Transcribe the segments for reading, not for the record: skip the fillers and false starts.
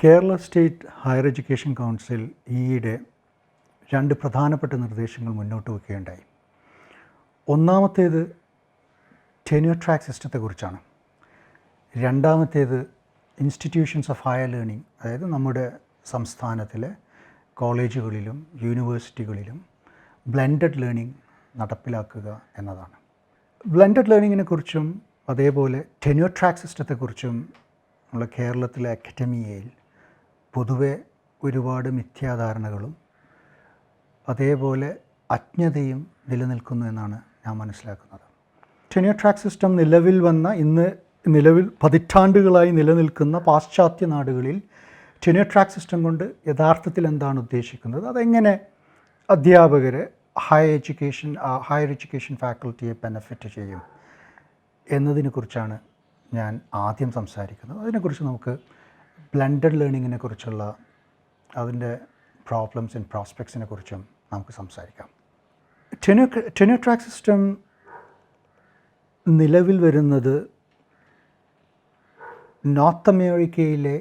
Kerala state higher education council ഈയിടെ രണ്ട് പ്രധാനപ്പെട്ട നിർദ്ദേശങ്ങൾ മുന്നോട്ട് വയ്ക്കുകയുണ്ടായി. ഒന്നാമത്തേത് ടെന്യൂർ ട്രാക്ക് സിസ്റ്റത്തെക്കുറിച്ചാണ്. രണ്ടാമത്തേത് ഇൻസ്റ്റിറ്റ്യൂഷൻസ് ഓഫ് ഹയർ ലേണിംഗ്, അതായത് നമ്മുടെ സംസ്ഥാനത്തിലെ കോളേജുകളിലും യൂണിവേഴ്സിറ്റികളിലും ബ്ലെൻഡഡ് ലേണിംഗ് നടപ്പിലാക്കുക എന്നതാണ്. ബ്ലെൻഡഡ് ലേണിങ്ങിനെ കുറിച്ചും അതേപോലെ ടെന്യൂർ ട്രാക്ക് സിസ്റ്റത്തെക്കുറിച്ചും നമ്മുടെ കേരളത്തിലെ അക്കാഡമിയയിൽ പൊതുവെ ഒരുപാട് മിഥ്യാധാരണകളും അതേപോലെ അജ്ഞതയും നിലനിൽക്കുന്നു എന്നാണ് ഞാൻ മനസ്സിലാക്കുന്നത്. ടെന്യൂർ ട്രാക്ക് സിസ്റ്റം നിലവിൽ പതിറ്റാണ്ടുകളായി നിലനിൽക്കുന്ന പാശ്ചാത്യ നാടുകളിൽ ടെന്യൂർ ട്രാക്ക് സിസ്റ്റം കൊണ്ട് യഥാർത്ഥത്തിൽ എന്താണ് ഉദ്ദേശിക്കുന്നത്, അതെങ്ങനെ അധ്യാപകരെ ഹയർ എഡ്യൂക്കേഷൻ ഫാക്കൽറ്റിയെ ബെനഫിറ്റ് ചെയ്യും എന്നതിനെക്കുറിച്ചാണ് ഞാൻ ആദ്യം സംസാരിക്കുന്നത്. അതിനെക്കുറിച്ച് നമുക്ക് ബ്ലെൻഡഡ് ലേണിങ്ങിനെ കുറിച്ചുള്ള അതിൻ്റെ പ്രോബ്ലംസ് ആൻഡ് പ്രോസ്പെക്ട്സിനെ കുറിച്ചും നമുക്ക് സംസാരിക്കാം. ടെന്യൂർ ട്രാക്ക് സിസ്റ്റം നിലവിൽ വരുന്നത് നോർത്ത് അമേരിക്കയിലെ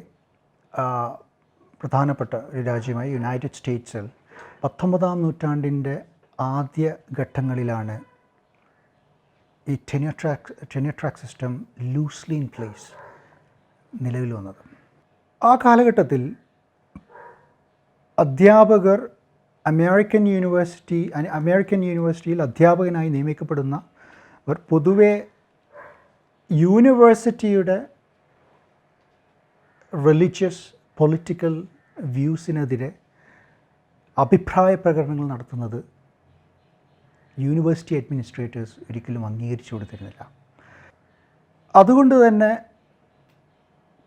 പ്രധാനപ്പെട്ട ഒരു രാജ്യമായ യുണൈറ്റഡ് സ്റ്റേറ്റ്സിൽ 19-ാം നൂറ്റാണ്ടിൻ്റെ ആദ്യ ഘട്ടങ്ങളിലാണ് ഈ tenure track system loosely in place നിലവിൽ വന്നത്. ആ കാലഘട്ടത്തിൽ അധ്യാപകർ അമേരിക്കൻ യൂണിവേഴ്സിറ്റിയിൽ അധ്യാപകനായി നിയമിക്കപ്പെടുന്നവർ പൊതുവെ യൂണിവേഴ്സിറ്റിയുടെ റിലീജിയസ് പൊളിറ്റിക്കൽ വ്യൂസിനെതിരെ അഭിപ്രായ പ്രകടനങ്ങൾ നടത്തുന്നത് യൂണിവേഴ്സിറ്റി അഡ്മിനിസ്ട്രേറ്റേഴ്സ് ഒരിക്കലും അംഗീകരിച്ചു കൊടുത്തിരുന്നില്ല. അതുകൊണ്ട് തന്നെ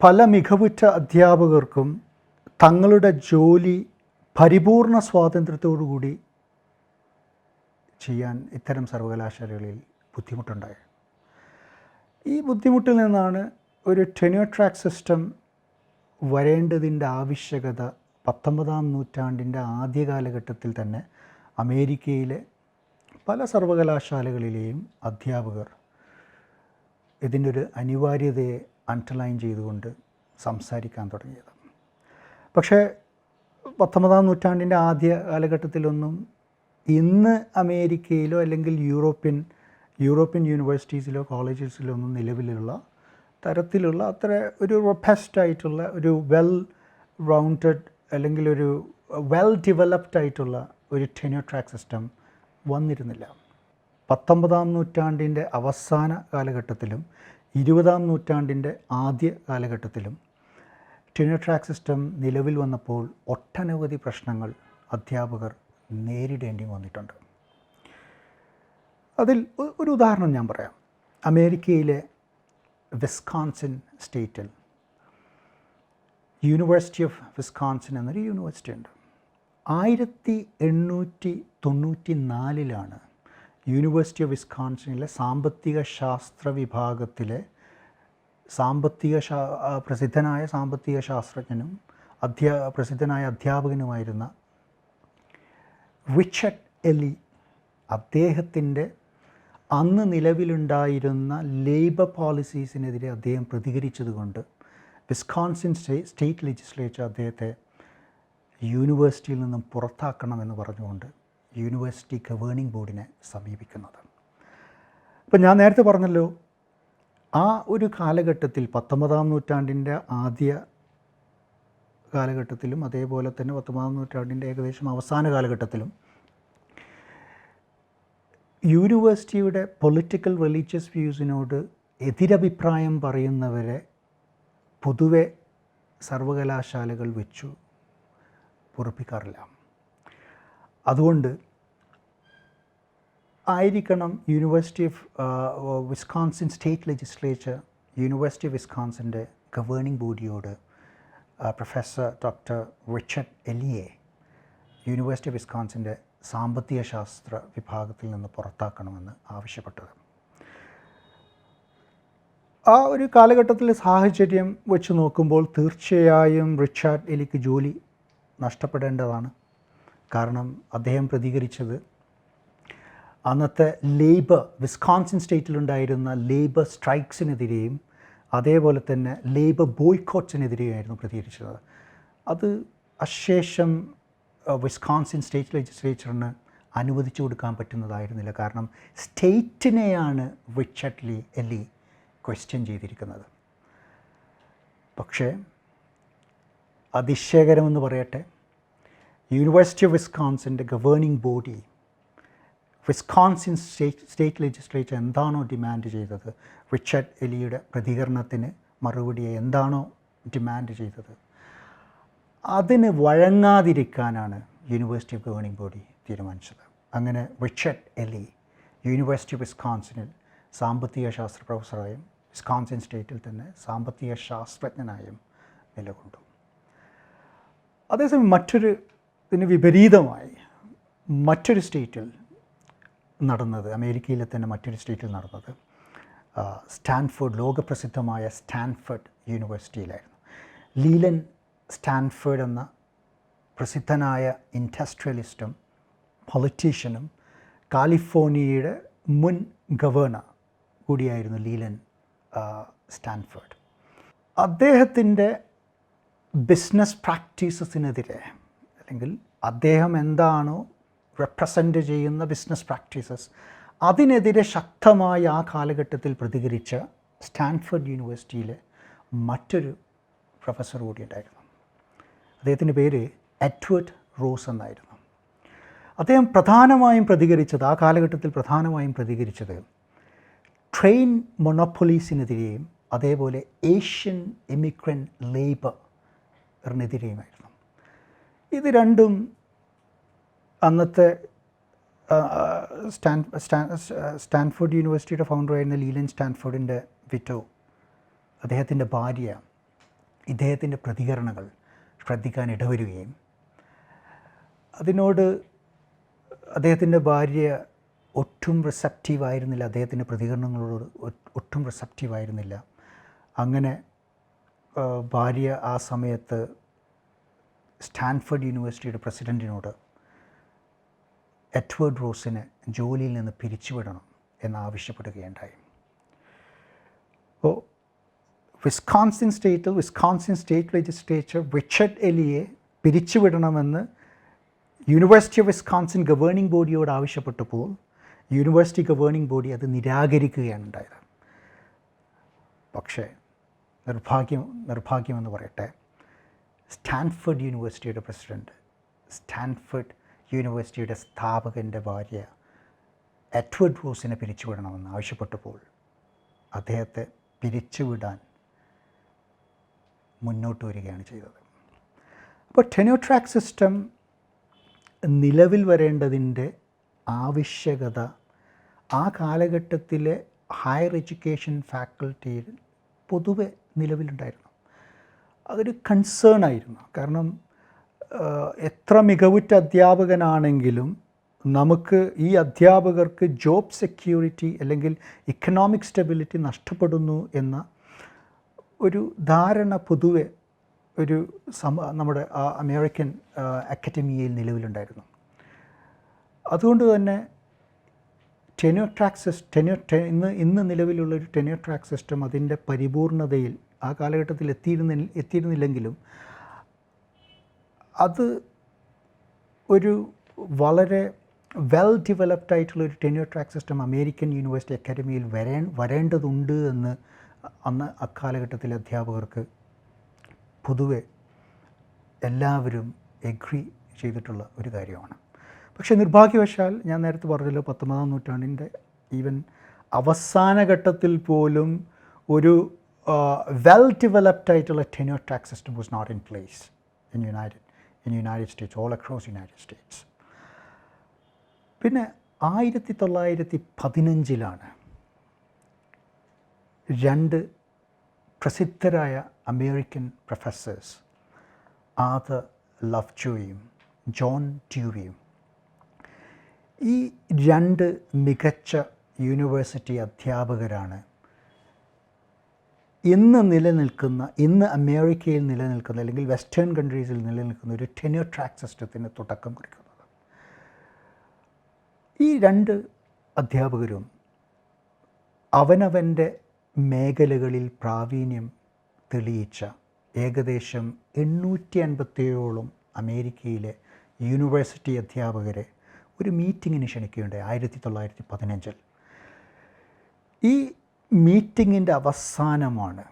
പല മികവുറ്റ അധ്യാപകർക്കും തങ്ങളുടെ ജോലി പരിപൂർണ സ്വാതന്ത്ര്യത്തോടുകൂടി ചെയ്യാൻ ഇത്തരം സർവകലാശാലകളിൽ ബുദ്ധിമുട്ടുണ്ടായി. ഈ ബുദ്ധിമുട്ടിൽ നിന്നാണ് ഒരു ടെന്യൂർ ട്രാക്ക് സിസ്റ്റം വരേണ്ടതിൻ്റെ ആവശ്യകത 19-ാം നൂറ്റാണ്ടിൻ്റെ ആദ്യ കാലഘട്ടത്തിൽ തന്നെ അമേരിക്കയിലെ പല സർവകലാശാലകളിലെയും അധ്യാപകർ ഇതിൻ്റെ ഒരു അനിവാര്യതയെ അണ്ടർലൈൻ ചെയ്തുകൊണ്ട് സംസാരിക്കാൻ തുടങ്ങിയത്. പക്ഷേ 19-ാം നൂറ്റാണ്ടിൻ്റെ ആദ്യ കാലഘട്ടത്തിലൊന്നും ഇന്ന് അമേരിക്കയിലോ അല്ലെങ്കിൽ യൂറോപ്യൻ യൂണിവേഴ്സിറ്റീസിലോ കോളേജസിലോ ഒന്നും നിലവിലുള്ള തരത്തിലുള്ള അത്ര ഒരു റൊബസ്റ്റ് ആയിട്ടുള്ള ഒരു വെൽ റൗണ്ടഡ് അല്ലെങ്കിൽ ഒരു വെൽ ഡെവലപ്ഡ് ആയിട്ടുള്ള ഒരു ടെന്യൂർ ട്രാക്ക് സിസ്റ്റം വന്നിരുന്നില്ല. 19-ാം നൂറ്റാണ്ടിൻ്റെ അവസാന കാലഘട്ടത്തിലും 20-ാം നൂറ്റാണ്ടിൻ്റെ ആദ്യ കാലഘട്ടത്തിലും ടെന്യൂർ ട്രാക്ക് സിസ്റ്റം നിലവിൽ വന്നപ്പോൾ ഒട്ടനവധി പ്രശ്നങ്ങൾ അധ്യാപകർ നേരിടേണ്ടി വന്നിട്ടുണ്ട്. അതിൽ ഒരു ഉദാഹരണം ഞാൻ പറയാം. അമേരിക്കയിലെ വിസ്കോൺസിൻ സ്റ്റേറ്റിൽ യൂണിവേഴ്സിറ്റി ഓഫ് വിസ്കോൺസിൻ എന്നൊരു യൂണിവേഴ്സിറ്റി ഉണ്ട്. 1894 യൂണിവേഴ്സിറ്റി ഓഫ് വിസ്കോൺസിനിലെ സാമ്പത്തിക ശാസ്ത്ര വിഭാഗത്തിലെ പ്രസിദ്ധനായ സാമ്പത്തിക ശാസ്ത്രജ്ഞനും പ്രസിദ്ധനായ അധ്യാപകനുമായിരുന്ന റിച്ചർഡ് എലി, അദ്ദേഹത്തിൻ്റെ അന്ന് നിലവിലുണ്ടായിരുന്ന ലേബർ പോളിസീസിനെതിരെ അദ്ദേഹം പ്രതികരിച്ചതുകൊണ്ട് വിസ്കോൺസിൻ സ്റ്റേറ്റ് ലെജിസ്ലേച്ചർ അദ്ദേഹത്തെ യൂണിവേഴ്സിറ്റിയിൽ നിന്നും പുറത്താക്കണമെന്ന് പറഞ്ഞുകൊണ്ട് യൂണിവേഴ്സിറ്റി ഗവേണിംഗ് ബോർഡിനെ സമീപിക്കുന്നത്. ഇപ്പം ഞാൻ നേരത്തെ പറഞ്ഞല്ലോ, ആ ഒരു കാലഘട്ടത്തിൽ 19-ാം നൂറ്റാണ്ടിൻ്റെ ആദ്യ കാലഘട്ടത്തിലും അതേപോലെ തന്നെ 19-ാം നൂറ്റാണ്ടിൻ്റെ ഏകദേശം അവസാന കാലഘട്ടത്തിലും യൂണിവേഴ്സിറ്റിയുടെ പൊളിറ്റിക്കൽ റിലീജിയസ് വ്യൂസിനോട് എതിരഭിപ്രായം പറയുന്നവരെ പൊതുവെ സർവകലാശാലകൾ വെച്ചു പൊറുപ്പിക്കാറില്ല. അതുകൊണ്ട് ആയിരിക്കണം university of Wisconsin state legislature university of വിസ്കോൺസിൻ്റെ ഗവേണിംഗ് ബോഡിയോട് പ്രൊഫസർ ഡോക്ടർ റിച്ചർഡ് എലിയെ യൂണിവേഴ്സിറ്റി ഓഫ് വിസ്കോൺസിൻ്റെ സാമ്പത്തിക ശാസ്ത്ര വിഭാഗത്തിൽ നിന്ന് പുറത്താക്കണമെന്ന് ആവശ്യപ്പെട്ടത്. ആ ഒരു കാലഘട്ടത്തിലെ സാഹചര്യം വെച്ച് നോക്കുമ്പോൾ തീർച്ചയായും റിച്ചർഡ് എലിക്ക് ജോലി നഷ്ടപ്പെടേണ്ടതാണ്. കാരണം അദ്ദേഹം പ്രതികരിച്ചത് അന്നത്തെ വിസ്കോൺസിൻ സ്റ്റേറ്റിലുണ്ടായിരുന്ന ലേബർ സ്ട്രൈക്സിനെതിരെയും അതേപോലെ തന്നെ ലേബർ ബോയ്ക്കോട്ട്സിനെതിരെയായിരുന്നു പ്രതികരിച്ചത്. അത് അശേഷം വിസ്കോൺസിൻ സ്റ്റേറ്റ് ലെജിസ്ലേച്ചറിന് അനുവദിച്ചു കൊടുക്കാൻ പറ്റുന്നതായിരുന്നില്ല. കാരണം സ്റ്റേറ്റിനെയാണ് റിച്ചർഡ് എല്ലി ക്വസ്റ്റ്യൻ ചെയ്തിരിക്കുന്നത്. പക്ഷേ അതിശയകരമെന്ന് പറയട്ടെ, യൂണിവേഴ്സിറ്റി ഓഫ് വിസ്കോൺസിൻ്റെ governing body Wisconsin state legislature എന്താണോ ഡിമാൻഡ് ചെയ്തത്, റിച്ചർഡ് എല്ലിയുടെ പ്രതികരണത്തിന് മറുപടിയായി എന്താണോ ഡിമാൻഡ് ചെയ്തത്, അതിന് വഴങ്ങാതിരിക്കാനാണ് യൂണിവേഴ്സിറ്റി ഓഫ് ഗവേണിംഗ് ബോഡി തീരുമാനിച്ചത്. അങ്ങനെ റിച്ചർഡ് എല്ലി യൂണിവേഴ്സിറ്റി ഓഫ് വിസ്കോൺസിനിൽ സാമ്പത്തിക ശാസ്ത്ര പ്രൊഫസറായും വിസ്കോൺസിൻ സ്റ്റേറ്റിൽ തന്നെ സാമ്പത്തിക ശാസ്ത്രജ്ഞനായും നിലകൊണ്ടു. അതേസമയം ഇതിന് വിപരീതമായി മറ്റൊരു സ്റ്റേറ്റിൽ നടന്നത്, അമേരിക്കയിലെ തന്നെ മറ്റൊരു സ്റ്റേറ്റിൽ നടന്നത് സ്റ്റാൻഫോർഡ്, ലോകപ്രസിദ്ധമായ സ്റ്റാൻഫോർഡ് യൂണിവേഴ്സിറ്റിയിലായിരുന്നു. ലീലൻ സ്റ്റാൻഫോർഡ് എന്ന പ്രസിദ്ധനായ ഇൻഡസ്ട്രിയലിസ്റ്റും പൊളിറ്റീഷ്യനും കാലിഫോർണിയയുടെ മുൻ ഗവർണർ കൂടിയായിരുന്നു ലീലൻ സ്റ്റാൻഫോർഡ്. അദ്ദേഹത്തിൻ്റെ ബിസിനസ് പ്രാക്ടീസസിനെതിരെ, അല്ലെങ്കിൽ അദ്ദേഹം എന്താണോ റെപ്രസെൻ്റ് ചെയ്യുന്ന ബിസിനസ് പ്രാക്ടീസസ്, അതിനെതിരെ ശക്തമായി ആ കാലഘട്ടത്തിൽ പ്രതികരിച്ച സ്റ്റാൻഫോർഡ് യൂണിവേഴ്സിറ്റിയിലെ മറ്റൊരു പ്രൊഫസർ കൂടി ഉണ്ടായിരുന്നു. അദ്ദേഹത്തിൻ്റെ പേര് എഡ്വേർഡ് റോസ് എന്നായിരുന്നു. അദ്ദേഹം ആ കാലഘട്ടത്തിൽ പ്രധാനമായും പ്രതികരിച്ചത് ട്രെയിൻ മൊണോപ്പൊളീസിനെതിരെയും അതേപോലെ ഏഷ്യൻ ഇമിഗ്രൻ്റ് ലേബറിനെതിരെയുമായിരുന്നു. ഇത് രണ്ടും അന്നത്തെ സ്റ്റാൻഫോർഡ് യൂണിവേഴ്സിറ്റിയുടെ ഫൗണ്ടറായിരുന്ന ലീലൻ സ്റ്റാൻഫോർഡിൻ്റെ വിറ്റോ, അദ്ദേഹത്തിൻ്റെ ഭാര്യ ഇദ്ദേഹത്തിൻ്റെ പ്രതികരണങ്ങൾ ശ്രദ്ധിക്കാൻ ഇടവരുകയും അതിനോട് അദ്ദേഹത്തിൻ്റെ ഭാര്യ ഒട്ടും റിസപ്റ്റീവായിരുന്നില്ല, അദ്ദേഹത്തിൻ്റെ പ്രതികരണങ്ങളോട് ഒട്ടും റിസപ്റ്റീവായിരുന്നില്ല. അങ്ങനെ ഭാര്യ ആ സമയത്ത് സ്റ്റാൻഫോർഡ് യൂണിവേഴ്സിറ്റിയുടെ പ്രസിഡൻറ്റിനോട് എഡ്വേർഡ് റോസിനെ ജോലിയിൽ നിന്ന് പിരിച്ചുവിടണം എന്നാവശ്യപ്പെടുകയുണ്ടായി. അപ്പോൾ വിസ്കോൺസിൻ സ്റ്റേറ്റ് ലെജിസ്ലേച്ചർ റിച്ചർഡ് എല്ലിയെ പിരിച്ചുവിടണമെന്ന് യൂണിവേഴ്സിറ്റി ഓഫ് വിസ്കോൺസിൻ ഗവേണിംഗ് ബോഡിയോട് ആവശ്യപ്പെട്ടപ്പോൾ യൂണിവേഴ്സിറ്റി ഗവേണിംഗ് ബോഡി അത് നിരാകരിക്കുകയാണ് ഉണ്ടായത്. പക്ഷേ നിർഭാഗ്യമെന്ന് പറയട്ടെ, സ്റ്റാൻഫോർഡ് യൂണിവേഴ്സിറ്റിയുടെ പ്രസിഡൻറ്റ്, സ്റ്റാൻഫോർഡ് യൂണിവേഴ്സിറ്റിയുടെ സ്ഥാപകൻ്റെ ഭാര്യ എഡ്വേർഡ് റോസിനെ പിരിച്ചുവിടണമെന്ന് ആവശ്യപ്പെട്ടപ്പോൾ അദ്ദേഹത്തെ പിരിച്ചുവിടാൻ മുന്നോട്ട് വരികയാണ് ചെയ്തത്. അപ്പോൾ ടെന്യൂർ ട്രാക്ക് സിസ്റ്റം നിലവിൽ വരേണ്ടതിൻ്റെ ആവശ്യകത ആ കാലഘട്ടത്തിലെ ഹയർ എഡ്യൂക്കേഷൻ ഫാക്കൽറ്റിയിൽ പൊതുവെ നിലവിലുണ്ടായിരുന്നു. അതൊരു കൺസേൺ ആയിരുന്നു. കാരണം എത്ര മികവുറ്റ അധ്യാപകനാണെങ്കിലും നമുക്ക് ഈ അധ്യാപകർക്ക് ജോബ് സെക്യൂരിറ്റി അല്ലെങ്കിൽ ഇക്കണോമിക് സ്റ്റെബിലിറ്റി നഷ്ടപ്പെടുന്നു എന്ന ഒരു ധാരണ പൊതുവെ നമ്മുടെ അമേരിക്കൻ അക്കാഡമിയിൽ നിലവിലുണ്ടായിരുന്നു. അതുകൊണ്ട് തന്നെ ഇന്ന് നിലവിലുള്ളൊരു ടെന്യൂർ ട്രാക്ക് സിസ്റ്റം അതിൻ്റെ പരിപൂർണതയിൽ ആ കാലഘട്ടത്തിൽ എത്തിയിരുന്നില്ലെങ്കിലും അത് ഒരു വളരെ വെൽ ഡെവലപ്ഡ് ആയിട്ടുള്ളൊരു tenure track system American university അക്കാഡമിയിൽ വരേണ്ടതുണ്ട് എന്ന് അന്ന് അക്കാലഘട്ടത്തിലെ അധ്യാപകർക്ക് പൊതുവെ എല്ലാവരും എഗ്രി ചെയ്തിട്ടുള്ള ഒരു കാര്യമാണ്. പക്ഷേ നിർഭാഗ്യവശാൽ ഞാൻ നേരത്തെ പറഞ്ഞല്ലോ, 19-ാം നൂറ്റാണ്ടിൻ്റെ ഈവൻ അവസാന ഘട്ടത്തിൽ പോലും ഒരു വെൽ ഡെവലപ്ഡ് ആയിട്ടുള്ള tenure track system was not in place in United States, all across United States. പിന്നെ 1915 രണ്ട് പ്രസിദ്ധരായ അമേരിക്കൻ പ്രൊഫസേഴ്സ്, ആർതർ ലവ്ജോയും ജോൺ ഡ്യൂവിയും, ഈ രണ്ട് മികച്ച യൂണിവേഴ്സിറ്റി അധ്യാപകരാണ് ഇന്ന് അമേരിക്കയിൽ നിലനിൽക്കുന്ന അല്ലെങ്കിൽ വെസ്റ്റേൺ കൺട്രീസിൽ നിലനിൽക്കുന്ന ഒരു ടെന്യൂർ ട്രാക്ക് സിസ്റ്റത്തിന് തുടക്കം കുറിക്കുന്നത്. ഈ രണ്ട് അധ്യാപകരും അവനവൻ്റെ മേഖലകളിൽ പ്രാവീണ്യം തെളിയിച്ച ഏകദേശം 857ഓളം അമേരിക്കയിലെ യൂണിവേഴ്സിറ്റി അധ്യാപകരെ ഒരു മീറ്റിങ്ങിന് ക്ഷണിക്കുകയുണ്ടായി 1915. ഈ മീറ്റിങ്ങിൻ്റെ അവസാനമാണ്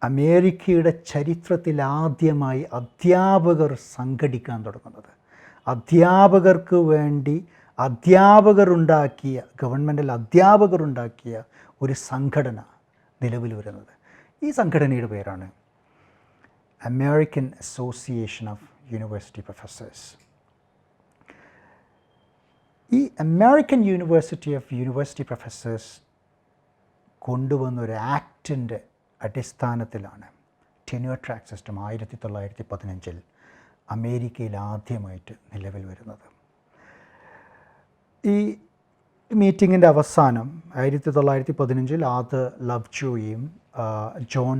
അമേരിക്കയുടെ ചരിത്രത്തിൽ ആദ്യമായി അധ്യാപകർ സംഘടിക്കാൻ തുടങ്ങുന്നത്. അധ്യാപകർക്ക് വേണ്ടി ഗവൺമെൻറ്റിൽ അധ്യാപകരുണ്ടാക്കിയ ഒരു സംഘടന നിലവിൽ വരുന്നത്. ഈ സംഘടനയുടെ പേരാണ് American association of university professors. ഈ അമേരിക്കൻ യൂണിവേഴ്സിറ്റി പ്രൊഫസേഴ്സ് കൊണ്ടുവന്ന ഒരു ആക്ടിൻ്റെ അടിസ്ഥാനത്തിലാണ് ടെന്യൂർ ട്രാക്ക് സിസ്റ്റം 1915 അമേരിക്കയിൽ ആദ്യമായിട്ട് നിലവിൽ വരുന്നത്. ഈ മീറ്റിങ്ങിൻ്റെ അവസാനം 1915 ആദർ ലവ്ജോയും ജോൺ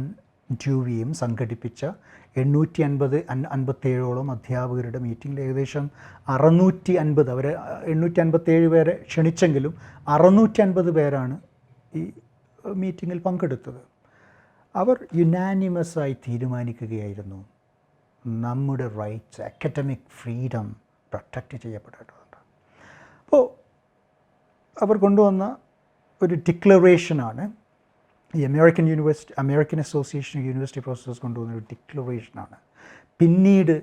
ഡ്യൂവിയും സംഘടിപ്പിച്ച 857ഓളം അധ്യാപകരുടെ മീറ്റിങ്ങിൽ ഏകദേശം 650, അവർ 857 പേരെ ക്ഷണിച്ചെങ്കിലും 650 പേരാണ് ഈ മീറ്റിങ്ങിൽ പങ്കെടുത്തത്. അവർ യുനാനിമസായി തീരുമാനിക്കുകയായിരുന്നു നമ്മുടെ റൈറ്റ്സ്, അക്കാഡമിക് ഫ്രീഡം പ്രൊട്ടക്റ്റ് ചെയ്യപ്പെടേണ്ടതുണ്ട്. അപ്പോൾ അവർ കൊണ്ടുവന്ന ഒരു ഡിക്ലറേഷനാണ് ഈ American association of university professors കൊണ്ടുവന്ന ഒരു ഡിക്ലറേഷനാണ് പിന്നീട്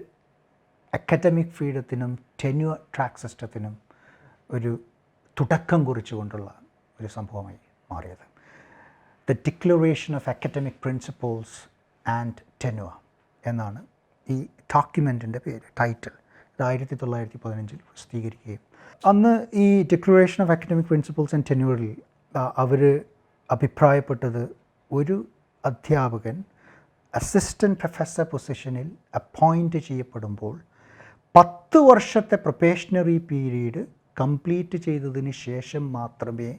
അക്കാഡമിക് ഫ്രീഡത്തിനും ടെന്യൂർ ട്രാക്ക് സിസ്റ്റത്തിനും ഒരു തുടക്കം കുറിച്ചുകൊണ്ടുള്ള ഒരു സംഭവമായി മാറിയത്. The declaration of academic principles and tenure എന്നാണ് ഈ ഡോക്യുമെൻറ്റിൻ്റെ പേര്, ടൈറ്റിൽ. ഇത് 1915 പ്രസിദ്ധീകരിക്കുകയും അന്ന് ഈ declaration of academic principles and ടെന്യൂറിൽ അവർ അഭിപ്രായപ്പെട്ടത് ഒരു അധ്യാപകൻ അസിസ്റ്റൻറ്റ് പ്രൊഫസർ പൊസിഷനിൽ അപ്പോയിൻറ്റ് ചെയ്യപ്പെടുമ്പോൾ 10 വർഷത്തെ പ്രൊബേഷണറി പീരീഡ് കംപ്ലീറ്റ് ചെയ്തതിന് ശേഷം മാത്രമേ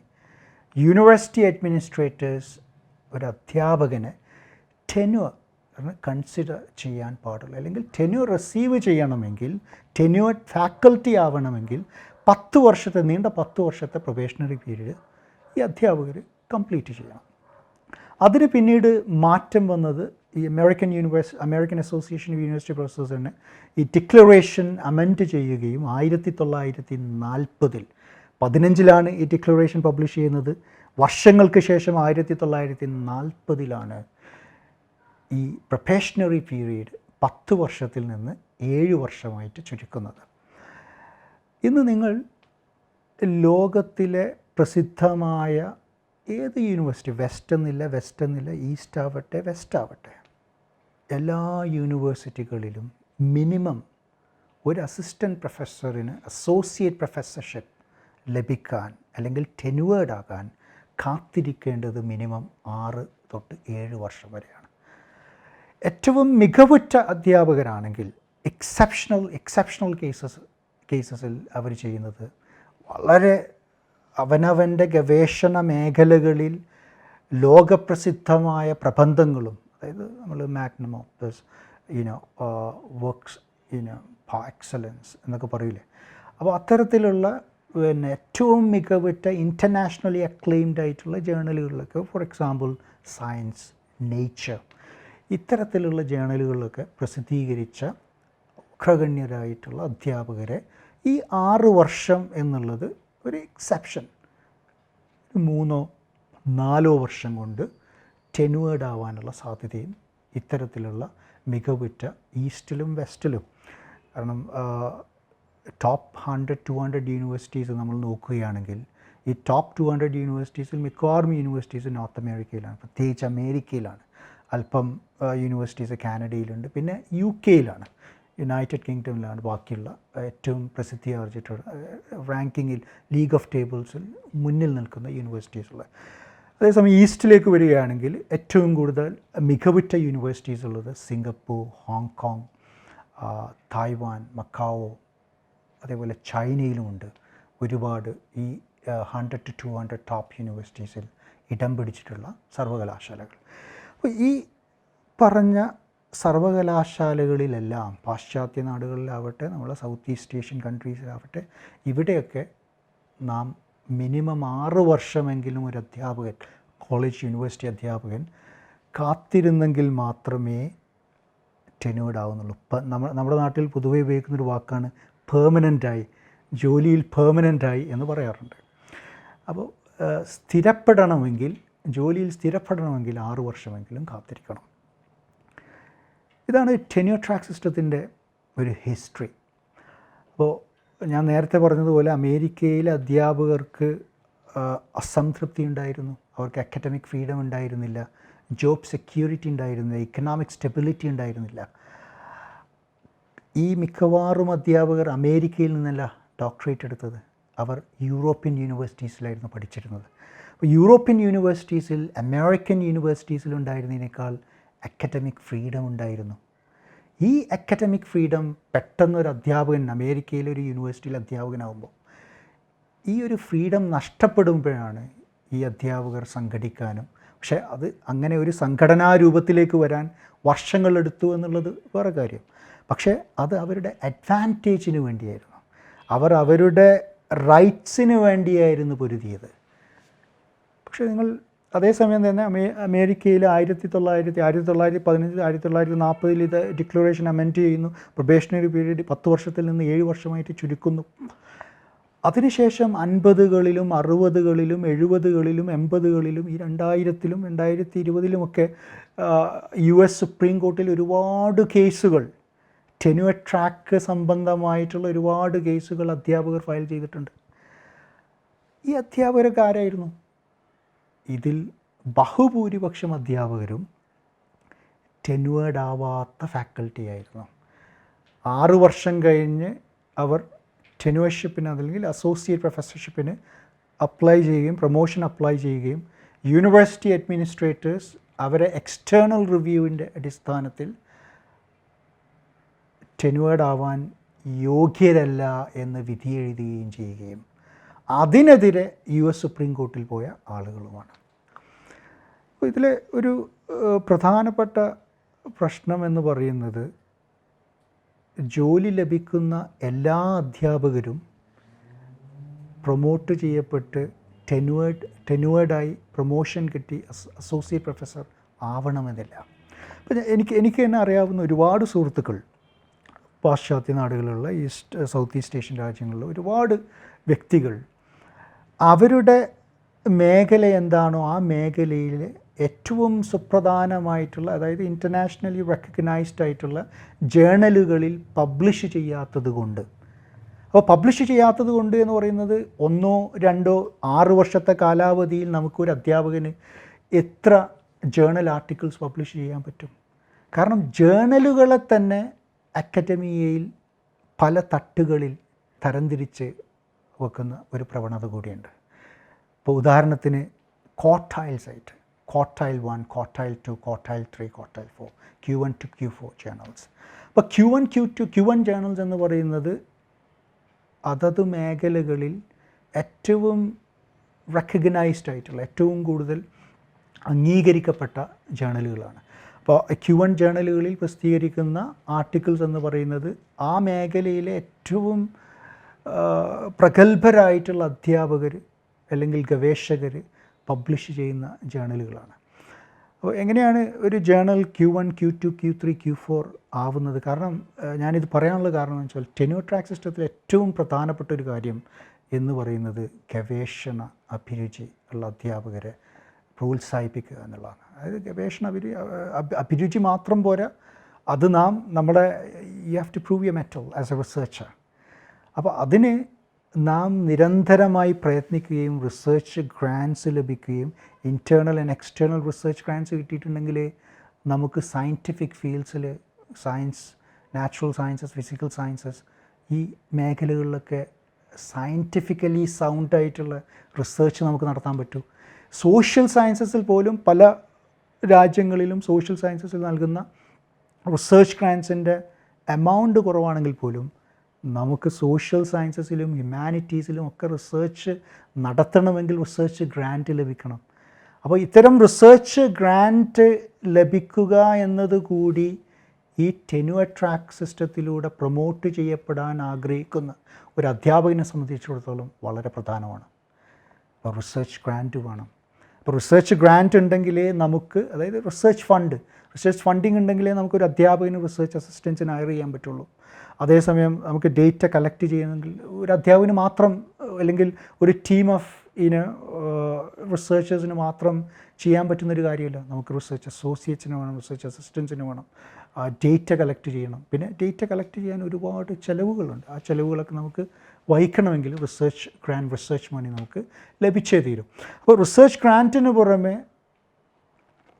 യൂണിവേഴ്സിറ്റി അഡ്മിനിസ്ട്രേറ്റേഴ്സ് ഒരു അധ്യാപകനെ ടെന്യൂർ കൺസിഡർ ചെയ്യാൻ പാടുള്ളൂ. അല്ലെങ്കിൽ ടെന്യൂർ റിസീവ് ചെയ്യണമെങ്കിൽ, ടെന്യൂർ ഫാക്കൽറ്റി ആവണമെങ്കിൽ 10 വർഷത്തെ പ്രൊബേഷണറി പീരീഡ് ഈ അധ്യാപകർ കംപ്ലീറ്റ് ചെയ്യണം. അതിന് പിന്നീട് മാറ്റം വന്നത് ഈ അമേരിക്കൻ അസോസിയേഷൻ ഓഫ് യൂണിവേഴ്സിറ്റി പ്രൊഫസേഴ്സിന് ഈ ഡിക്ലറേഷൻ അമെൻഡ് ചെയ്യുകയും 1940 15 ഈ ഡിക്ലറേഷൻ പബ്ലിഷ് ചെയ്യുന്നത്. വർഷങ്ങൾക്ക് ശേഷം 1940 ഈ പ്രൊബേഷണറി പീരീഡ് 10 വർഷത്തിൽ നിന്ന് 7 വർഷമായിട്ട് ചുരുക്കുന്നത്. ഇന്ന് നിങ്ങൾ ലോകത്തിലെ പ്രസിദ്ധമായ ഏത് യൂണിവേഴ്സിറ്റി, വെസ്റ്റ് എന്നില്ല, ഈസ്റ്റ് ആവട്ടെ വെസ്റ്റ് ആവട്ടെ, എല്ലാ യൂണിവേഴ്സിറ്റികളിലും മിനിമം ഒരു അസിസ്റ്റൻറ്റ് പ്രൊഫസറിന് അസോസിയേറ്റ് പ്രൊഫസർഷിപ്പ് ലഭിക്കാൻ അല്ലെങ്കിൽ ടെന്യൂവേർഡ് ആകാൻ കാത്തിരിക്കേണ്ടത് മിനിമം 6 തൊട്ട് 7 വർഷം വരെയാണ്. ഏറ്റവും മികവുറ്റ അധ്യാപകരാണെങ്കിൽ എക്സെപ്ഷണൽ കേസസിൽ അവർ ചെയ്യുന്നത് വളരെ അവനവൻ്റെ ഗവേഷണ മേഖലകളിൽ ലോകപ്രസിദ്ധമായ പ്രബന്ധങ്ങളും, അതായത് നമ്മൾ മാഗ്നം ഓപ്പസ് വർക്ക്സ് എക്സലൻസ് എന്നൊക്കെ പറയില്ലേ, അപ്പോൾ അത്തരത്തിലുള്ള ഏറ്റവും മികവുറ്റ ഇൻ്റർനാഷണലി അക്ലെയിംഡ് ആയിട്ടുള്ള ജേർണലുകളിലൊക്കെ, ഫോർ എക്സാമ്പിൾ സയൻസ്, നേച്ചർ, ഇത്തരത്തിലുള്ള ജേർണലുകളിലൊക്കെ പ്രസിദ്ധീകരിച്ച അഗ്രഗണ്യരായിട്ടുള്ള അധ്യാപകരെ ഈ 6 വർഷം എന്നുള്ളത് ഒരു എക്സെപ്ഷൻ, 3-4 വർഷം കൊണ്ട് ടെന്യൂവേർഡ് ആവാനുള്ള സാധ്യതയും ഇത്തരത്തിലുള്ള മികവുറ്റ ഈസ്റ്റിലും വെസ്റ്റിലും, കാരണം ടോപ്പ് 100-200 യൂണിവേഴ്സിറ്റീസ് നമ്മൾ നോക്കുകയാണെങ്കിൽ ഈ ടോപ്പ് 200 യൂണിവേഴ്സിറ്റീസിൽ മിക്കവാറും യൂണിവേഴ്സിറ്റീസ് നോർത്ത് അമേരിക്കയിലാണ്, പ്രത്യേകിച്ച് അമേരിക്കയിലാണ്. അല്പം യൂണിവേഴ്സിറ്റീസ് കാനഡയിലുണ്ട്, പിന്നെ UK യുണൈറ്റഡ് കിങ്ഡമിലാണ് ബാക്കിയുള്ള ഏറ്റവും പ്രസിദ്ധി ആർജിച്ചിട്ടുള്ള റാങ്കിങ്ങിൽ ലീഗ് ഓഫ് ടേബിൾസിൽ മുന്നിൽ നിൽക്കുന്ന യൂണിവേഴ്സിറ്റീസുള്ളത്. അതേസമയം ഈസ്റ്റിലേക്ക് വരികയാണെങ്കിൽ ഏറ്റവും കൂടുതൽ മികവുറ്റ യൂണിവേഴ്സിറ്റീസ് ഉള്ളത് സിംഗപ്പൂർ, ഹോങ്കോങ്, തായ്വാൻ, മക്കാവോ, അതേപോലെ ചൈനയിലുമുണ്ട് ഒരുപാട് ഈ 100-200 ടോപ്പ് യൂണിവേഴ്സിറ്റീസിൽ ഇടം പിടിച്ചിട്ടുള്ള സർവകലാശാലകൾ. അപ്പോൾ ഈ പറഞ്ഞ സർവകലാശാലകളിലെല്ലാം പാശ്ചാത്യ നാടുകളിലാവട്ടെ, നമ്മളെ സൗത്ത് ഈസ്റ്റ് ഏഷ്യൻ കൺട്രീസിലാവട്ടെ, ഇവിടെയൊക്കെ നാം മിനിമം 6 വർഷമെങ്കിലും ഒരു അധ്യാപകൻ, കോളേജ് യൂണിവേഴ്സിറ്റി അധ്യാപകൻ കാത്തിരുന്നെങ്കിൽ മാത്രമേ ടെന്യൂർഡ് ആവുന്നുള്ളൂ. നമ്മുടെ നാട്ടിൽ പൊതുവെ ഉപയോഗിക്കുന്നൊരു വാക്കാണ് പെർമനൻ്റായി, ജോലിയിൽ പെർമനൻ്റായി എന്ന് പറയാറുണ്ട്. അപ്പോൾ സ്ഥിരപ്പെടണമെങ്കിൽ, ജോലിയിൽ സ്ഥിരപ്പെടണമെങ്കിൽ 6 വർഷമെങ്കിലും കാത്തിരിക്കണം. ഇതാണ് ടെന്യൂർ ട്രാക്ക് സിസ്റ്റത്തിൻ്റെ ഒരു ഹിസ്റ്ററി. അപ്പോൾ ഞാൻ നേരത്തെ പറഞ്ഞതുപോലെ അമേരിക്കയിലെ അധ്യാപകർക്ക് അസംതൃപ്തി ഉണ്ടായിരുന്നു, അവർക്ക് അക്കാഡമിക് ഫ്രീഡം ഉണ്ടായിരുന്നില്ല, ജോബ് സെക്യൂരിറ്റി ഉണ്ടായിരുന്നില്ല, ഇക്കണോമിക് സ്റ്റെബിലിറ്റി ഉണ്ടായിരുന്നില്ല. ഈ മിക്കവാറും അധ്യാപകർ അമേരിക്കയിൽ നിന്നല്ല ഡോക്ടറേറ്റ് എടുത്തത്, അവർ യൂറോപ്യൻ യൂണിവേഴ്സിറ്റീസിലായിരുന്നു പഠിച്ചിരുന്നത്. അപ്പോൾ യൂറോപ്യൻ യൂണിവേഴ്സിറ്റീസിൽ, അമേരിക്കൻ യൂണിവേഴ്സിറ്റീസിലുണ്ടായിരുന്നതിനേക്കാൾ അക്കാഡമിക് ഫ്രീഡം ഉണ്ടായിരുന്നു. ഈ അക്കാഡമിക് ഫ്രീഡം പെട്ടെന്നൊരു അധ്യാപകൻ, അമേരിക്കയിലൊരു യൂണിവേഴ്സിറ്റിയിൽ അധ്യാപകനാകുമ്പോൾ ഈ ഒരു ഫ്രീഡം നഷ്ടപ്പെടുമ്പോഴാണ് ഈ അധ്യാപകർ സംഘടിക്കാനും, പക്ഷേ അത് അങ്ങനെ ഒരു സംഘടനാ രൂപത്തിലേക്ക് വരാൻ വർഷങ്ങളെടുത്തു എന്നുള്ളത് വേറെ കാര്യം. പക്ഷേ അത് അവരുടെ അഡ്വാൻറ്റേജിന് വേണ്ടിയായിരുന്നു, അവർ അവരുടെ റൈറ്റ്സിന് വേണ്ടിയായിരുന്നു പൊരുതിയത്. പക്ഷേ നിങ്ങൾ അതേസമയം തന്നെ അമേരിക്കയിൽ 1915, 1940 ഇത് ഡിക്ലറേഷൻ അമെൻഡ് ചെയ്യുന്നു, പ്രൊബേഷണറി പീരീഡ് 10 വർഷത്തിൽ നിന്ന് 7 വർഷമായിട്ട് ചുരുക്കുന്നു. അതിനുശേഷം 50കളിലും 60കളിലും 70കളിലും 80കളിലും ഈ 2000ത്തിലും 2020ലുമൊക്കെ US സുപ്രീം കോർട്ടിൽ ഒരുപാട് കേസുകൾ, ടെന്യൂർ ട്രാക്ക് സംബന്ധമായിട്ടുള്ള ഒരുപാട് കേസുകൾ അധ്യാപകർ ഫയൽ ചെയ്തിട്ടുണ്ട്. ഈ അധ്യാപകരൊക്കെ ആരായിരുന്നു? ഇതിൽ ബഹുഭൂരിപക്ഷം അധ്യാപകരും ടെന്യൂർഡ് ആവാത്ത ഫാക്കൽറ്റി ആയിരുന്നു. 6 വർഷം കഴിഞ്ഞ് അവർ ടെന്യൂർഷിപ്പിന് അല്ലെങ്കിൽ അസോസിയേറ്റ് പ്രൊഫസർഷിപ്പിന് അപ്ലൈ ചെയ്യുകയും പ്രൊമോഷൻ അപ്ലൈ ചെയ്യുകയും യൂണിവേഴ്സിറ്റി അഡ്മിനിസ്ട്രേറ്റേഴ്സ് അവരെ എക്സ്റ്റേണൽ റിവ്യൂവിൻ്റെ അടിസ്ഥാനത്തിൽ ടെന്യൂർഡ് ആവാൻ യോഗ്യരല്ല എന്ന് വിധി എഴുതുകയും ചെയ്യുകയും അതിനെതിരെ US സുപ്രീം കോർട്ടിൽ പോയ ആളുകളുമാണ്. അപ്പോൾ ഇതിലെ ഒരു പ്രധാനപ്പെട്ട പ്രശ്നം എന്ന് പറയുന്നത്, ജോലി ലഭിക്കുന്ന എല്ലാ അധ്യാപകരും പ്രൊമോട്ട് ചെയ്യപ്പെട്ട് ടെന്യൂർഡായി പ്രൊമോഷൻ കിട്ടി അസോസിയേറ്റ് പ്രൊഫസർ ആവണമെന്നില്ല. അപ്പോൾ എനിക്ക് തന്നെ അറിയാവുന്ന ഒരുപാട് സുഹൃത്തുക്കൾ പാശ്ചാത്യ നാടുകളിലുള്ള സൗത്ത് ഈസ്റ്റ് ഏഷ്യൻ രാജ്യങ്ങളിലുള്ള ഒരുപാട് വ്യക്തികൾ അവരുടെ മേഖല എന്താണോ ആ മേഖലയിൽ ഏറ്റവും സുപ്രധാനമായിട്ടുള്ള, അതായത് ഇൻ്റർനാഷണലി റെക്കഗ്നൈസ്ഡ് ആയിട്ടുള്ള ജേണലുകളിൽ പബ്ലിഷ് ചെയ്യാത്തത് കൊണ്ട്, അപ്പോൾ പബ്ലിഷ് ചെയ്യാത്തത് കൊണ്ട് എന്ന് പറയുന്നത് 1, 2, 6 വർഷത്തെ കാലാവധിയിൽ നമുക്കൊരു അധ്യാപകന് എത്ര ജേണൽ ആർട്ടിക്കിൾസ് പബ്ലിഷ് ചെയ്യാൻ പറ്റും? കാരണം ജേണലുകളെ തന്നെ അക്കാഡമിയയിൽ പല തട്ടുകളിൽ തരംതിരിച്ച് വെക്കുന്ന ഒരു പ്രവണത കൂടിയുണ്ട്. ഇപ്പോൾ ഉദാഹരണത്തിന് ക്വാർട്ടൈൽസ് ആയിട്ട്, quartile 1, quartile 2, quartile 3, quartile 4, Q1 to Q4 journals. അപ്പോൾ Q1, Q2, Q1 ജേണൽസ് എന്ന് പറയുന്നത് അതത് മേഖലകളിൽ ഏറ്റവും റെക്കഗ്നൈസ്ഡ് ആയിട്ടുള്ള, ഏറ്റവും കൂടുതൽ അംഗീകരിക്കപ്പെട്ട ജേണലുകളാണ്. അപ്പോൾ Q1 ജേണലുകളിൽ പ്രസിദ്ധീകരിക്കുന്ന ആർട്ടിക്കിൾസ് എന്ന് പറയുന്നത് ആ മേഖലയിലെ ഏറ്റവും പ്രഗത്ഭരായിട്ടുള്ള അധ്യാപകർ അല്ലെങ്കിൽ ഗവേഷകർ പബ്ലിഷ് ചെയ്യുന്ന ജേണലുകളാണ്. അപ്പോൾ എങ്ങനെയാണ് ഒരു journal Q1, Q2, Q3, Q4 ആവുന്നത്? കാരണം ഞാനിത് പറയാനുള്ള കാരണം എന്ന് വെച്ചാൽ ടെന്യൂർ ട്രാക്ക് സിസ്റ്റത്തിൽ ഏറ്റവും പ്രധാനപ്പെട്ട ഒരു കാര്യം എന്ന് പറയുന്നത് ഗവേഷണ അഭിരുചി ഉള്ള അധ്യാപകരെ പ്രോത്സാഹിപ്പിക്കുക എന്നുള്ളതാണ്. അതായത് ഗവേഷണ അഭിരുചി മാത്രം പോരാ, അത് നമ്മുടെ you have to prove your mettle as a researcher. അപ്പോൾ അതിന് നാം നിരന്തരമായി പ്രയത്നിക്കുകയും റിസർച്ച് ഗ്രാൻസ് ലഭിക്കുകയും internal and external research grants കിട്ടിയിട്ടുണ്ടെങ്കിൽ നമുക്ക് സയൻറ്റിഫിക് ഫീൽഡ്സിൽ, science, natural sciences, physical sciences, ഈ മേഖലകളിലൊക്കെ സയൻറ്റിഫിക്കലി സൗണ്ടായിട്ടുള്ള റിസർച്ച് നമുക്ക് നടത്താൻ പറ്റും. സോഷ്യൽ സയൻസസിൽ പോലും പല രാജ്യങ്ങളിലും സോഷ്യൽ സയൻസസിൽ നൽകുന്ന റിസർച്ച് ഗ്രാൻസിൻ്റെ എമൗണ്ട് കുറവാണെങ്കിൽ പോലും നമുക്ക് സോഷ്യൽ സയൻസസിലും ഹ്യൂമാനിറ്റീസിലും ഒക്കെ റിസർച്ച് നടത്തണമെങ്കിൽ റിസർച്ച് ഗ്രാൻറ്റ് ലഭിക്കണം. അപ്പോൾ ഇത്തരം റിസർച്ച് ഗ്രാൻറ്റ് ലഭിക്കുക എന്നതുകൂടി ഈ ടെന്യൂർ ട്രാക്ക് സിസ്റ്റത്തിലൂടെ പ്രൊമോട്ട് ചെയ്യപ്പെടാൻ ആഗ്രഹിക്കുന്ന ഒരു അധ്യാപകനെ സംബന്ധിച്ചിടത്തോളം വളരെ പ്രധാനമാണ്. അപ്പോൾ റിസർച്ച് ഗ്രാൻറ്റ് വേണം. അപ്പോൾ റിസർച്ച് ഗ്രാൻറ്റ് ഉണ്ടെങ്കിലേ നമുക്ക്, അതായത് റിസർച്ച് ഫണ്ടിങ് ഉണ്ടെങ്കിലേ നമുക്കൊരു അധ്യാപകന് റിസർച്ച് അസിസ്റ്റൻസിന് ഹയർ ചെയ്യാൻ പറ്റുള്ളൂ. അതേസമയം നമുക്ക് ഡേറ്റ കളക്ട് ചെയ്യണമെങ്കിൽ ഒരു അധ്യാപകന് മാത്രം അല്ലെങ്കിൽ ഒരു ടീം ഓഫ് റിസർച്ചേഴ്സിന് മാത്രം ചെയ്യാൻ പറ്റുന്നൊരു കാര്യമല്ല. നമുക്ക് റിസർച്ച് അസോസിയേറ്റ്സിന് വേണം, റിസർച്ച് അസിസ്റ്റൻസിന് വേണം, ഡേറ്റ കളക്ട് ചെയ്യണം. പിന്നെ ഡേറ്റ കളക്ട് ചെയ്യാൻ ഒരുപാട് ചിലവുകളുണ്ട്. ആ ചിലവുകളൊക്കെ നമുക്ക് വഹിക്കണമെങ്കിൽ റിസർച്ച് മണി നമുക്ക് ലഭിച്ചേ തീരും. അപ്പോൾ റിസർച്ച് ഗ്രാൻറ്റിന് പുറമെ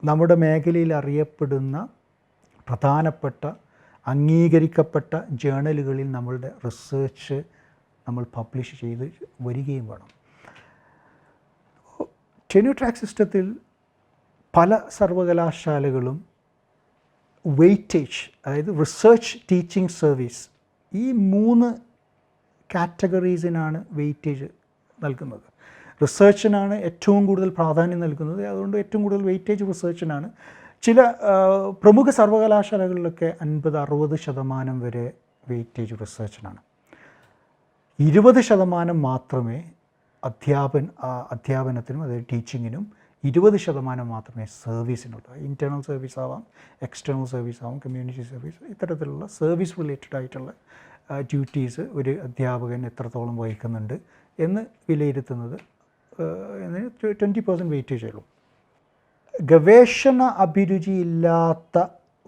നമ്മുടെ മേഖലയിൽ അറിയപ്പെടുന്ന പ്രധാനപ്പെട്ട അംഗീകരിക്കപ്പെട്ട ജേണലുകളിൽ നമ്മളുടെ റിസർച്ച് നമ്മൾ പബ്ലിഷ് ചെയ്ത് വരികയും വേണം. ടെന്യൂർ ട്രാക്ക് സിസ്റ്റത്തിൽ പല സർവകലാശാലകളും വെയ്റ്റേജ്, അതായത് റിസർച്ച് ടീച്ചിങ് സർവീസ്, ഈ 3 കാറ്റഗറീസിനാണ് വെയ്റ്റേജ് നൽകുന്നത്. റിസർച്ചിനാണ് ഏറ്റവും കൂടുതൽ പ്രാധാന്യം നൽകുന്നത്. അതുകൊണ്ട് ഏറ്റവും കൂടുതൽ വെയ്റ്റേജ് റിസർച്ചിനാണ്. ചില പ്രമുഖ സർവകലാശാലകളിലൊക്കെ 50-60% വരെ വെയ്റ്റേജ് റിസർച്ചിനാണ്. 20% മാത്രമേ അധ്യാപനത്തിനും, അതായത് ടീച്ചിങ്ങിനും 20% മാത്രമേ സർവീസിനുള്ളൂ. ഇൻറ്റേർണൽ സർവീസ് ആവാം, എക്സ്റ്റേണൽ സർവീസ് ആവാം, കമ്മ്യൂണിറ്റി സർവീസ്, ഇത്തരത്തിലുള്ള സർവീസ് റിലേറ്റഡ് ആയിട്ടുള്ള ഡ്യൂട്ടീസ് ഒരു അധ്യാപകൻ എത്രത്തോളം വഹിക്കുന്നുണ്ട് എന്ന് വിലയിരുത്തുന്നത് 20% വെയിറ്റേജേ ഉള്ളൂ. ഗവേഷണ അഭിരുചിയില്ലാത്ത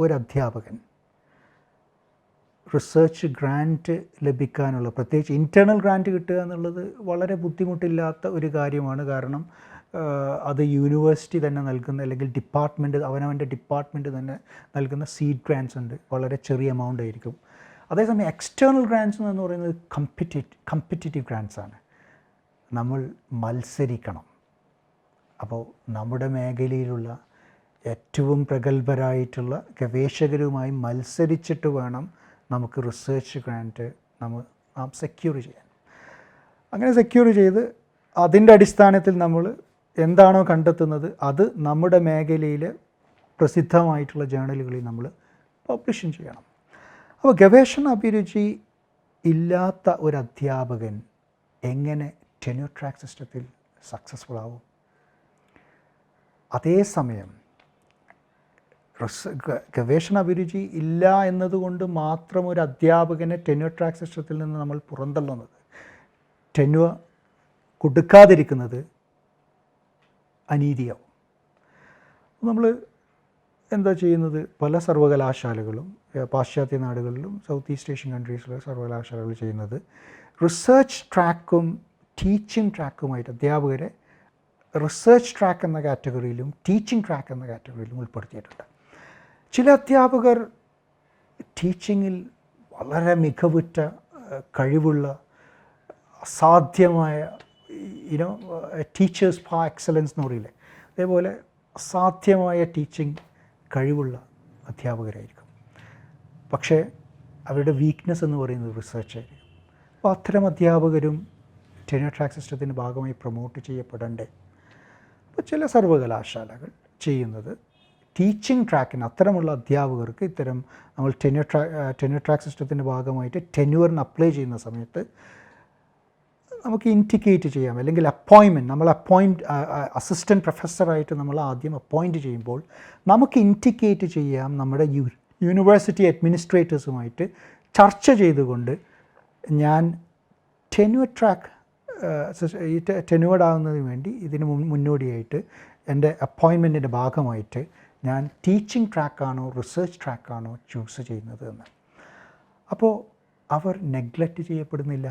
ഒരധ്യാപകൻ റിസർച്ച് ഗ്രാൻറ്റ് ലഭിക്കാനുള്ള, പ്രത്യേകിച്ച് ഇൻറ്റേർണൽ ഗ്രാൻറ്റ് കിട്ടുക എന്നുള്ളത് വളരെ ബുദ്ധിമുട്ടില്ലാത്ത ഒരു കാര്യമാണ്. കാരണം അത് യൂണിവേഴ്സിറ്റി തന്നെ നൽകുന്ന, അല്ലെങ്കിൽ അവനവൻ്റെ ഡിപ്പാർട്ട്മെൻറ്റ് തന്നെ നൽകുന്ന സീഡ് ഗ്രാൻറ്റ്സ് ഉണ്ട്. വളരെ ചെറിയ എമൗണ്ട് ആയിരിക്കും. അതേസമയം എക്സ്റ്റേർണൽ ഗ്രാൻറ്റ്സ് എന്ന് പറയുന്നത് കമ്പറ്റിറ്റീവ് ഗ്രാൻറ്റ്സ് ആണ്. നമ്മൾ മത്സരിക്കണം. അപ്പോൾ നമ്മുടെ മേഖലയിലുള്ള ഏറ്റവും പ്രഗത്ഭരായിട്ടുള്ള ഗവേഷകരുമായി മത്സരിച്ചിട്ട് വേണം നമുക്ക് റിസർച്ച് ഗ്രാൻറ്റ് നാം സെക്യൂർ ചെയ്യാൻ. അങ്ങനെ സെക്യൂർ ചെയ്ത് അതിൻ്റെ അടിസ്ഥാനത്തിൽ നമ്മൾ എന്താണോ കണ്ടെത്തുന്നത് അത് നമ്മുടെ മേഖലയിലെ പ്രസിദ്ധമായിട്ടുള്ള ജേണലുകളിൽ നമ്മൾ പബ്ലിഷും ചെയ്യണം. അപ്പോൾ ഗവേഷണ അഭിരുചി ഇല്ലാത്ത ഒരു അധ്യാപകൻ എങ്ങനെ ടെന്യൂർ ട്രാക്ക് സിസ്റ്റത്തിൽ സക്സസ്ഫുൾ ആവും? അതേസമയം ഗവേഷണ അഭിരുചി ഇല്ല എന്നതുകൊണ്ട് മാത്രം ഒരു അധ്യാപകനെ ടെന്യൂർ ട്രാക്ക് സിസ്റ്റത്തിൽ നിന്ന് നമ്മൾ പുറന്തള്ളുന്നത്, ടെന്യൂർ കൊടുക്കാതിരിക്കുന്നത് അനീതിയാവും. നമ്മൾ എന്താ ചെയ്യുന്നത്? പല സർവകലാശാലകളും പാശ്ചാത്യ നാടുകളിലും സൗത്ത് ഈസ്റ്റ് ഏഷ്യൻ കൺട്രീസിലെ സർവകലാശാലകൾ ചെയ്യുന്നത് റിസർച്ച് ട്രാക്കും ടീച്ചിങ് ട്രാക്കുമായിട്ട് അധ്യാപകരെ റിസർച്ച് ട്രാക്ക് എന്ന കാറ്റഗറിയിലും ടീച്ചിങ് ട്രാക്ക് എന്ന കാറ്റഗറിയിലും ഉൾപ്പെടുത്തിയിട്ടുണ്ട്. ചില അധ്യാപകർ ടീച്ചിങ്ങിൽ വളരെ മികവുറ്റ കഴിവുള്ള, അസാധ്യമായ ടീച്ചേഴ്സ് പാ എക്സലൻസ് എന്ന് പറയില്ലേ, അതേപോലെ അസാധ്യമായ ടീച്ചിങ് കഴിവുള്ള അധ്യാപകരായിരിക്കും. പക്ഷേ അവരുടെ വീക്ക്നെസ് എന്ന് പറയുന്നത് റിസർച്ച് ആയിരിക്കും. അപ്പോൾ അത്തരം അധ്യാപകരും ടെന്യൂർ ട്രാക്ക് സിസ്റ്റത്തിൻ്റെ ഭാഗമായി പ്രൊമോട്ട് ചെയ്യപ്പെടണ്ടേ? അപ്പോൾ ചില സർവകലാശാലകൾ ചെയ്യുന്നത് ടീച്ചിങ് ട്രാക്കിന് അത്തരമുള്ള അധ്യാപകർക്ക് ഇത്തരം നമ്മൾ ടെന്യൂർ ട്രാക്ക് സിസ്റ്റത്തിൻ്റെ ഭാഗമായിട്ട് ടെന്യൂറിന് അപ്ലൈ ചെയ്യുന്ന സമയത്ത് നമുക്ക് ഇൻഡിക്കേറ്റ് ചെയ്യാം, അല്ലെങ്കിൽ നമ്മൾ അസിസ്റ്റൻറ്റ് പ്രൊഫസറായിട്ട് നമ്മൾ ആദ്യം അപ്പോയിൻറ്റ് ചെയ്യുമ്പോൾ നമുക്ക് ഇൻഡിക്കേറ്റ് ചെയ്യാം നമ്മുടെ യൂണിവേഴ്സിറ്റി അഡ്മിനിസ്ട്രേറ്റേഴ്സുമായിട്ട് ചർച്ച ചെയ്തുകൊണ്ട് ഞാൻ ടെന്യൂർഡ് ആകുന്നതിന് വേണ്ടി ഇതിന് മുന്നോടിയായിട്ട് എൻ്റെ അപ്പോയിൻമെൻറ്റിൻ്റെ ഭാഗമായിട്ട് ഞാൻ ടീച്ചിങ് ട്രാക്കാണോ റിസർച്ച് ട്രാക്കാണോ ചൂസ് ചെയ്യുന്നത് എന്ന്. അപ്പോൾ അവർ നെഗ്ലക്റ്റ് ചെയ്യപ്പെടുന്നില്ല.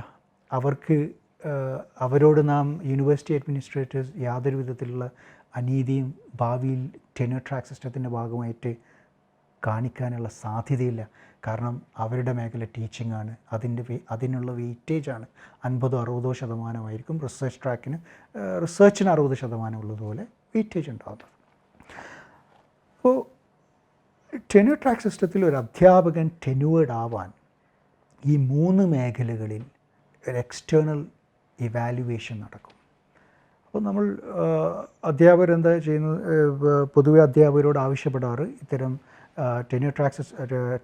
അവരോട് നാം യൂണിവേഴ്സിറ്റി അഡ്മിനിസ്ട്രേറ്റേഴ്സ് യാതൊരു വിധത്തിലുള്ള അനീതിയും ഭാവിയിൽ ടെന്യൂർ ട്രാക്ക് സിസ്റ്റത്തിൻ്റെ ഭാഗമായിട്ട് കാണിക്കാനുള്ള സാധ്യതയില്ല. കാരണം അവരുടെ മേഖല ടീച്ചിങ് ആണ്, അതിനുള്ള വെയിറ്റേജാണ് 50-60% റിസർച്ചിന് 60% ഉള്ളതുപോലെ വെയിറ്റേജ് ഉണ്ടാകുന്നത്. അപ്പോൾ ടെന്യൂർ ട്രാക്ക് സിസ്റ്റത്തിൽ ഒരു അധ്യാപകൻ ടെന്യൂർഡ് ആവാൻ ഈ 3 മേഖലകളിൽ ഒരു എക്സ്റ്റേണൽ ഇവാലുവേഷൻ നടക്കും. അപ്പോൾ നമ്മൾ അധ്യാപകർ എന്താ ചെയ്യുന്നത്? പൊതുവെ അധ്യാപകരോട് ആവശ്യപ്പെടാറ് ഇത്തരം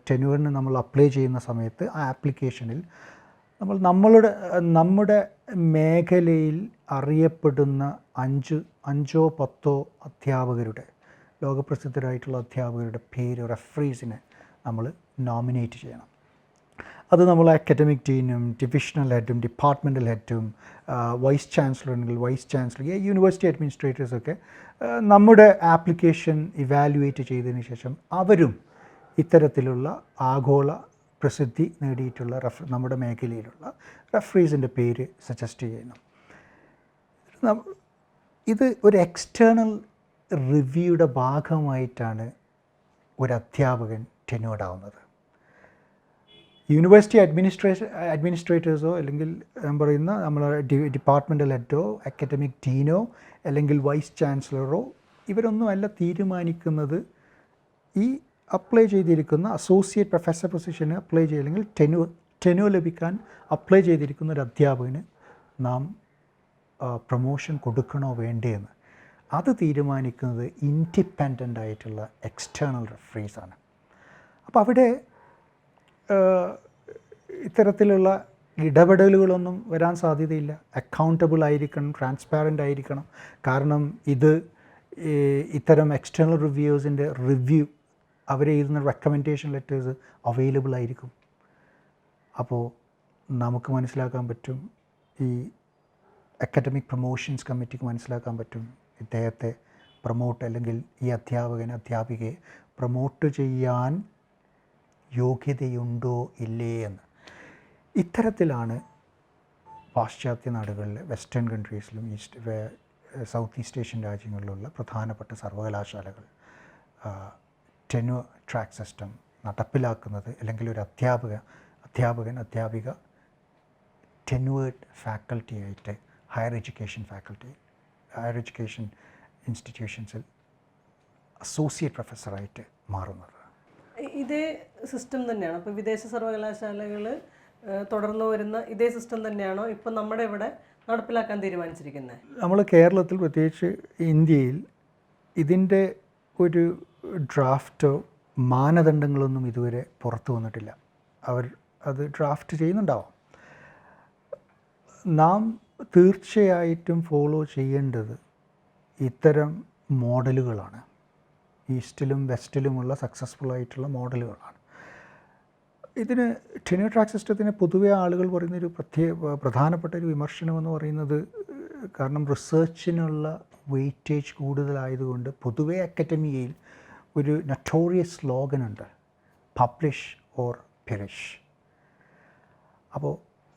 ടെന്യൂറിന് നമ്മൾ അപ്ലൈ ചെയ്യുന്ന സമയത്ത് ആ ആപ്ലിക്കേഷനിൽ നമ്മുടെ മേഖലയിൽ അറിയപ്പെടുന്ന അഞ്ചോ പത്തോ അധ്യാപകരുടെ, ലോകപ്രസിദ്ധരായിട്ടുള്ള അധ്യാപകരുടെ പേര്, റെഫറീസിനെ നമ്മൾ നോമിനേറ്റ് ചെയ്യണം. അത് നമ്മൾ അക്കാഡമിക് ടീമും ഡിവിഷണൽ ഹെഡും ഡിപ്പാർട്ട്മെൻറ്റൽ ഹെഡും വൈസ് ചാൻസലർ ഉണ്ടെങ്കിൽ വൈസ് ചാൻസലർ, യൂണിവേഴ്സിറ്റി അഡ്മിനിസ്ട്രേറ്റേഴ്സൊക്കെ നമ്മുടെ ആപ്ലിക്കേഷൻ ഇവാലുവേറ്റ് ചെയ്തതിന് ശേഷം അവരും ഇത്തരത്തിലുള്ള ആഗോള പ്രസിദ്ധി നേടിയിട്ടുള്ള നമ്മുടെ മേഖലയിലുള്ള റെഫറീസിൻ്റെ പേര് സജസ്റ്റ് ചെയ്യുന്നു. ഇത് ഒരു എക്സ്റ്റേണൽ റിവ്യൂയുടെ ഭാഗമായിട്ടാണ് ഒരു അധ്യാപകൻ ടെന്യൂർഡ് ആവുന്നത്. യൂണിവേഴ്സിറ്റി അഡ്മിനിസ്ട്രേറ്റേഴ്സോ അല്ലെങ്കിൽ ഞാൻ പറയുന്ന നമ്മളെ ഡിപ്പാർട്ട്മെൻറ്റൽ ഹെഡോ അക്കാഡമിക് ഡീനോ അല്ലെങ്കിൽ വൈസ് ചാൻസലറോ ഇവരൊന്നുമല്ല തീരുമാനിക്കുന്നത് ഈ അപ്ലൈ ചെയ്തിരിക്കുന്ന അസോസിയേറ്റ് പ്രൊഫസർ പൊസിഷന് അപ്ലൈ അല്ലെങ്കിൽ ടെന്യൂർ ലഭിക്കാൻ അപ്ലൈ ചെയ്തിരിക്കുന്ന ഒരു അധ്യാപകന് നാം പ്രൊമോഷൻ കൊടുക്കണോ വേണ്ടേന്ന് അത് തീരുമാനിക്കുന്നത് ഇൻഡിപെൻഡൻ്റ് ആയിട്ടുള്ള എക്സ്റ്റേണൽ റെഫറീസാണ്. അപ്പോൾ അവിടെ ഇത്തരത്തിലുള്ള ഇടപെടലുകളൊന്നും വരാൻ സാധ്യതയില്ല. അക്കൗണ്ടബിൾ ആയിരിക്കണം, ട്രാൻസ്പാരൻ്റ് ആയിരിക്കണം. കാരണം ഇത് ഇത്തരം എക്സ്റ്റേണൽ റിവ്യൂസിൻ്റെ റിവ്യൂ അവർ എഴുതുന്ന റെക്കമെൻഡേഷൻ ലെറ്റേഴ്സ് അവൈലബിൾ ആയിരിക്കും. അപ്പോൾ നമുക്ക് മനസ്സിലാക്കാൻ പറ്റും, ഈ അക്കാഡമിക് പ്രൊമോഷൻസ് കമ്മിറ്റിക്ക് മനസ്സിലാക്കാൻ പറ്റും ഇദ്ദേഹത്തെ പ്രൊമോട്ട് അല്ലെങ്കിൽ ഈ അധ്യാപികയെ പ്രൊമോട്ട് ചെയ്യാൻ യോഗ്യതയുണ്ടോ ഇല്ലേ എന്ന്. ഇത്തരത്തിലാണ് പാശ്ചാത്യ നാടുകളിലെ വെസ്റ്റേൺ കൺട്രീസിലും സൗത്ത് ഈസ്റ്റ് ഏഷ്യൻ രാജ്യങ്ങളിലുള്ള പ്രധാനപ്പെട്ട സർവകലാശാലകൾ ടെന്യൂർ ട്രാക്ക് സിസ്റ്റം നടപ്പിലാക്കുന്നത്. അല്ലെങ്കിൽ ഒരു അധ്യാപിക ടെന്യൂർഡ് ഫാക്കൽറ്റി ആയിട്ട് ഹയർ എഡ്യൂക്കേഷൻ ഇൻസ്റ്റിറ്റ്യൂഷൻസിൽ അസോസിയേറ്റ് പ്രൊഫസറായിട്ട് മാറുന്നത്. ഇതേ സിസ്റ്റം തന്നെയാണ് ഇപ്പോൾ വിദേശ സർവകലാശാലകൾ തുടർന്നു വരുന്ന ഇതേ സിസ്റ്റം തന്നെയാണോ ഇപ്പം നമ്മുടെ ഇവിടെ നടപ്പിലാക്കാൻ തീരുമാനിച്ചിരിക്കുന്നത്? നമ്മൾ കേരളത്തിൽ, പ്രത്യേകിച്ച് ഇന്ത്യയിൽ, ഇതിൻ്റെ ഒരു ഡ്രാഫ്റ്റോ മാനദണ്ഡങ്ങളൊന്നും ഇതുവരെ പുറത്തു വന്നിട്ടില്ല. അവർ അത് ഡ്രാഫ്റ്റ് ചെയ്യുന്നുണ്ടാവാം. നാം തീർച്ചയായിട്ടും ഫോളോ ചെയ്യേണ്ടത് ഇത്തരം മോഡലുകളാണ്. ഈസ്റ്റിലും വെസ്റ്റിലുമുള്ള സക്സസ്ഫുൾ ആയിട്ടുള്ള മോഡലുകളാണ്. ഇതിന് ടെന്യൂർ ട്രാക്ക് സിസ്റ്റത്തിന് പൊതുവെ ആളുകൾ പറയുന്നൊരു പ്രധാനപ്പെട്ട ഒരു വിമർശനമെന്ന് പറയുന്നത്, കാരണം റിസർച്ചിനുള്ള വെയിറ്റേജ് കൂടുതലായതുകൊണ്ട് പൊതുവെ അക്കാഡമിയയിൽ ഒരു നട്ടോറിയസ് സ്ലോഗനുണ്ട്, പബ്ലിഷ് ഓർ പെരിഷ്. അപ്പോൾ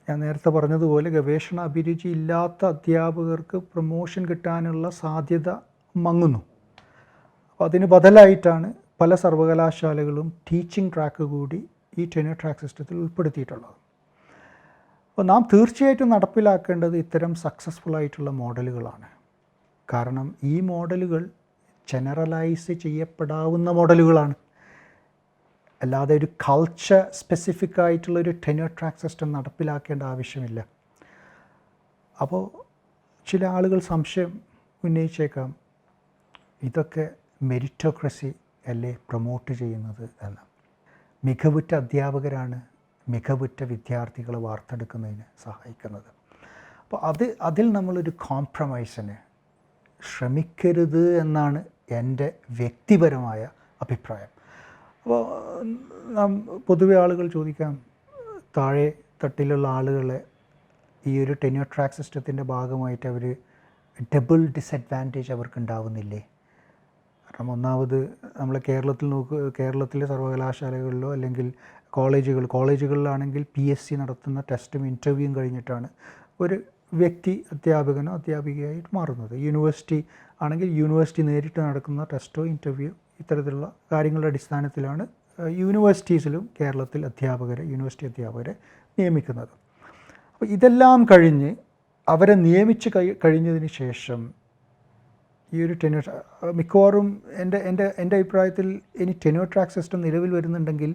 ഞാൻ നേരത്തെ പറഞ്ഞതുപോലെ ഗവേഷണ അഭിരുചി ഇല്ലാത്ത അധ്യാപകർക്ക് പ്രൊമോഷൻ കിട്ടാനുള്ള സാധ്യത മങ്ങുന്നു. അപ്പോൾ അതിന് ബദലായിട്ടാണ് പല സർവകലാശാലകളും ടീച്ചിങ് ട്രാക്ക് കൂടി ഈ ടെന്യൂർ ട്രാക്ക് സിസ്റ്റത്തിൽ ഉൾപ്പെടുത്തിയിട്ടുള്ളത്. അപ്പോൾ നാം തീർച്ചയായിട്ടും നടപ്പിലാക്കേണ്ടത് ഇത്തരം സക്സസ്ഫുൾ ആയിട്ടുള്ള മോഡലുകളാണ്. കാരണം ഈ മോഡലുകൾ ജനറലൈസ് ചെയ്യപ്പെടാവുന്ന മോഡലുകളാണ്. അല്ലാതെ ഒരു കൾച്ചർ സ്പെസിഫിക് ആയിട്ടുള്ളൊരു ടെന്യൂർ ട്രാക്ക് സിസ്റ്റം നടപ്പിലാക്കേണ്ട ആവശ്യമില്ല. അപ്പോൾ ചില ആളുകൾ സംശയം ഉന്നയിച്ചേക്കാം, ഇതൊക്കെ മെരിറ്റോക്രസി അല്ലേ പ്രൊമോട്ട് ചെയ്യുന്നത് എന്ന്. മികവുറ്റ അധ്യാപകരാണ് മികവുറ്റ വിദ്യാർത്ഥികളെ വാർത്തെടുക്കുന്നതിന് സഹായിക്കുന്നത്. അപ്പോൾ അതിൽ നമ്മളൊരു കോംപ്രമൈസിന് ശ്രമിക്കരുത് എന്നാണ് എൻ്റെ വ്യക്തിപരമായ അഭിപ്രായം. അപ്പോൾ പൊതുവെ ആളുകൾ ചോദിക്കാം, താഴെ തട്ടിലുള്ള ആളുകളെ ഈ ഒരു ടെന്യൂർ ട്രാക്ക് സിസ്റ്റത്തിൻ്റെ ഭാഗമായിട്ട് അവർ ഡബിൾ ഡിസഡ്വാൻറ്റേജ് അവർക്ക് ഉണ്ടാവുന്നില്ലേ? കാരണം ഒന്നാമത് നമ്മൾ കേരളത്തിലെ സർവകലാശാലകളിലോ അല്ലെങ്കിൽ കോളേജുകളിലാണെങ്കിൽ PSC നടത്തുന്ന ടെസ്റ്റും ഇൻ്റർവ്യൂവും കഴിഞ്ഞിട്ടാണ് ഒരു വ്യക്തി അധ്യാപകനോ അധ്യാപികയായിട്ട് മാറുന്നത്. യൂണിവേഴ്സിറ്റി ആണെങ്കിൽ യൂണിവേഴ്സിറ്റി നേരിട്ട് നടക്കുന്ന ടെസ്റ്റോ ഇൻ്റർവ്യൂ ഇത്തരത്തിലുള്ള കാര്യങ്ങളുടെ അടിസ്ഥാനത്തിലാണ് യൂണിവേഴ്സിറ്റീസിലും കേരളത്തിൽ യൂണിവേഴ്സിറ്റി അധ്യാപകരെ നിയമിക്കുന്നത്. അപ്പോൾ ഇതെല്ലാം കഴിഞ്ഞ് അവരെ നിയമിച്ച് കഴിഞ്ഞതിന് ശേഷം ഈ ഒരു ടെന്യൂർ മിക്കവാറും എൻ്റെ അഭിപ്രായത്തിൽ ഇനി ടെന്യൂർ ട്രാക്ക് സിസ്റ്റം നിലവിൽ വരുന്നുണ്ടെങ്കിൽ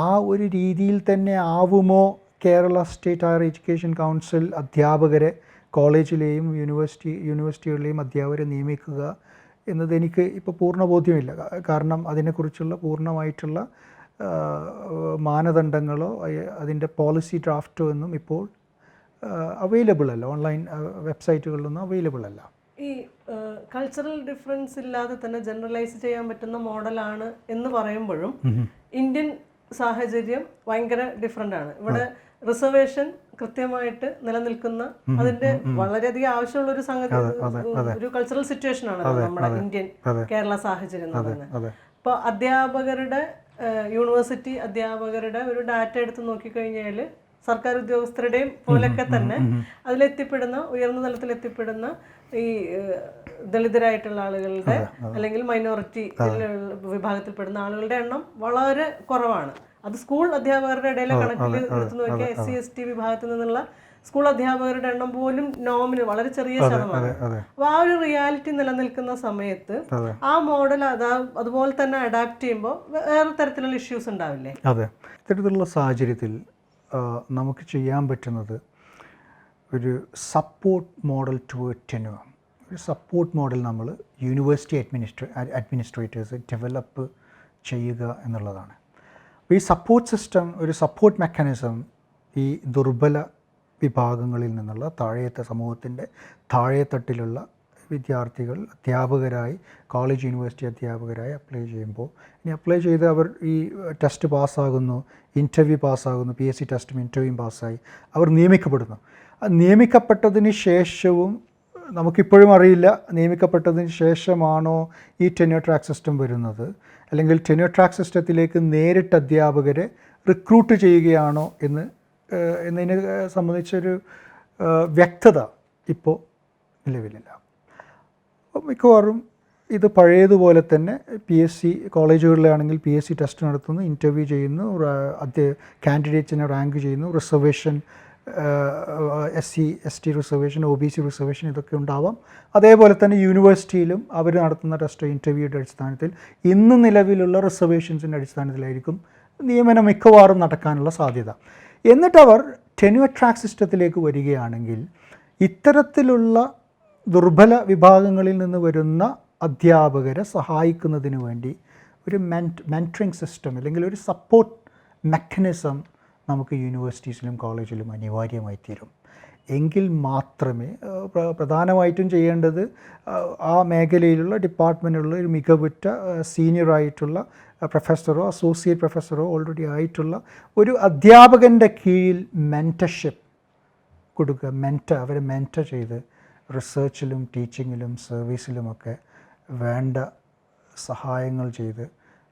ആ ഒരു രീതിയിൽ തന്നെ ആവുമോ Kerala state higher education council അധ്യാപകരെ കോളേജിലെയും യൂണിവേഴ്സിറ്റികളിലെയും അധ്യാപകരെ നിയമിക്കുക എന്നത് എനിക്ക് ഇപ്പോൾ പൂർണ്ണ ബോധ്യമില്ല. കാരണം അതിനെക്കുറിച്ചുള്ള പൂർണ്ണമായിട്ടുള്ള മാനദണ്ഡങ്ങളോ അതിൻ്റെ പോളിസി ഡ്രാഫ്റ്റോ ഒന്നും ഇപ്പോൾ അവൈലബിൾ അല്ല, ഓൺലൈൻ വെബ്സൈറ്റുകളിലൊന്നും അവൈലബിൾ അല്ല. ഈ കൾച്ചറൽ ഡിഫറൻസ് ഇല്ലാതെ തന്നെ ജനറലൈസ് ചെയ്യാൻ പറ്റുന്ന മോഡലാണ് എന്ന് പറയുമ്പോഴും ഇന്ത്യൻ സാഹചര്യം ഭയങ്കര ഡിഫറെൻ്റ് ആണ്. ഇവിടെ റിസർവേഷൻ കൃത്യമായിട്ട് നിലനിൽക്കുന്ന, അതിന്റെ വളരെയധികം ആവശ്യമുള്ള ഒരു സംഗതി, ഒരു കൾച്ചറൽ സിറ്റുവേഷൻ ആണ് നമ്മുടെ ഇന്ത്യൻ കേരള സാഹചര്യം എന്ന് പറയുന്നത്. ഇപ്പോൾ അധ്യാപകരുടെ, യൂണിവേഴ്സിറ്റി അധ്യാപകരുടെ ഒരു ഡാറ്റ എടുത്ത് നോക്കിക്കഴിഞ്ഞാൽ സർക്കാർ ഉദ്യോഗസ്ഥരുടെയും പോലൊക്കെ തന്നെ അതിലെത്തിപ്പെടുന്ന, ഉയർന്ന തലത്തിൽ എത്തിപ്പെടുന്ന ഈ ദളിതരായിട്ടുള്ള ആളുകളുടെ അല്ലെങ്കിൽ മൈനോറിറ്റി വിഭാഗത്തിൽപ്പെടുന്ന ആളുകളുടെ എണ്ണം വളരെ കുറവാണ്. അത് സ്കൂൾ അധ്യാപകരുടെ ഇടയിലെ കണക്കിൽ എടുത്തു നോക്കിയാൽ SC/ST വിഭാഗത്തിൽ നിന്നുള്ള സ്കൂൾ അധ്യാപകരുടെ എണ്ണം പോലും നോമിന് വളരെ ചെറിയ ശതമാനം. അപ്പോൾ ആ ഒരു റിയാലിറ്റി നിലനിൽക്കുന്ന സമയത്ത് ആ മോഡൽ അതുപോലെ തന്നെ അഡാപ്റ്റ് ചെയ്യുമ്പോൾ വേറെ തരത്തിലുള്ള ഇഷ്യൂസ് ഉണ്ടാവില്ലേ? അതെ, ഇത്തരത്തിലുള്ള സാഹചര്യത്തിൽ നമുക്ക് ചെയ്യാൻ പറ്റുന്നത് ഒരു സപ്പോർട്ട് മോഡൽ ടു ടെന്യൂർ, ഒരു സപ്പോർട്ട് മോഡൽ നമ്മൾ യൂണിവേഴ്സിറ്റി അഡ്മിനിസ്ട്രേറ്റേഴ്സ് ഡെവലപ്പ് ചെയ്യുക എന്നുള്ളതാണ്. അപ്പോൾ ഈ സപ്പോർട്ട് സിസ്റ്റം, ഒരു സപ്പോർട്ട് മെക്കാനിസം ഈ ദുർബല വിഭാഗങ്ങളിൽ നിന്നുള്ള സമൂഹത്തിൻ്റെ താഴെത്തട്ടിലുള്ള വിദ്യാർത്ഥികൾ അധ്യാപകരായി, കോളേജ് യൂണിവേഴ്സിറ്റി അധ്യാപകരായി അപ്ലൈ ചെയ്യുമ്പോൾ, ഇനി അപ്ലൈ ചെയ്ത് അവർ ഈ ടെസ്റ്റ് പാസ്സാകുന്നു, ഇൻ്റർവ്യൂ പാസ്സാകുന്നു, PSC ടെസ്റ്റും ഇൻ്റർവ്യൂവും പാസ്സായി അവർ നിയമിക്കപ്പെടുന്നു. നിയമിക്കപ്പെട്ടതിന് ശേഷവും നമുക്കിപ്പോഴും അറിയില്ല നിയമിക്കപ്പെട്ടതിന് ശേഷമാണോ ഈ ടെന്യൂർ ട്രാക്ക് സിസ്റ്റം വരുന്നത്, അല്ലെങ്കിൽ ടെന്യൂർ ട്രാക്ക് സിസ്റ്റത്തിലേക്ക് നേരിട്ട് അധ്യാപകരെ റിക്രൂട്ട് ചെയ്യുകയാണോ എന്നതിനെ സംബന്ധിച്ചൊരു വ്യക്തത ഇപ്പോൾ നിലവിലില്ല. മിക്കവാറും ഇത് പഴയതുപോലെ തന്നെ PSC കോളേജുകളിലാണെങ്കിൽ PSC ടെസ്റ്റ് നടത്തുന്നു, ഇൻ്റർവ്യൂ ചെയ്യുന്നു, കാൻഡിഡേറ്റ്സിനെ റാങ്ക് ചെയ്യുന്നു, reservation SC/ST reservation, OBC reservation ഇതൊക്കെ ഉണ്ടാവാം. അതേപോലെ തന്നെ യൂണിവേഴ്സിറ്റിയിലും അവർ നടത്തുന്ന ടെസ്റ്റ് ഇൻ്റർവ്യൂയുടെ അടിസ്ഥാനത്തിൽ ഇന്ന് നിലവിലുള്ള റിസർവേഷൻസിൻ്റെ അടിസ്ഥാനത്തിലായിരിക്കും നിയമനം മിക്കവാറും നടക്കാനുള്ള സാധ്യത. എന്നിട്ടവർ ടെന്യൂർ ട്രാക്ക് സിസ്റ്റത്തിലേക്ക് വരികയാണെങ്കിൽ ഇത്തരത്തിലുള്ള ദുർബല വിഭാഗങ്ങളിൽ നിന്ന് വരുന്ന അധ്യാപകരെ സഹായിക്കുന്നതിന് വേണ്ടി ഒരു മെൻറ്ററിങ് സിസ്റ്റം അല്ലെങ്കിൽ ഒരു സപ്പോർട്ട് മെക്കാനിസം നമുക്ക് യൂണിവേഴ്സിറ്റീസിലും കോളേജിലും അനിവാര്യമായി തീരും. എങ്കിൽ മാത്രമേ പ്രധാനമായിട്ടും ചെയ്യേണ്ടത് ആ മേഖലയിലുള്ള ഡിപ്പാർട്ട്മെൻറ്റിലുള്ള ഒരു മികവുറ്റ സീനിയറായിട്ടുള്ള പ്രൊഫസറോ അസോസിയേറ്റ് പ്രൊഫസറോ ഓൾറെഡി ആയിട്ടുള്ള ഒരു അധ്യാപകൻ്റെ കീഴിൽ മെൻറ്റർഷിപ്പ് കൊടുക്കുക, അവരെ മെൻറ്റർ ചെയ്ത് റിസർച്ചിലും ടീച്ചിങ്ങിലും സർവീസിലുമൊക്കെ വേണ്ട സഹായങ്ങൾ ചെയ്ത്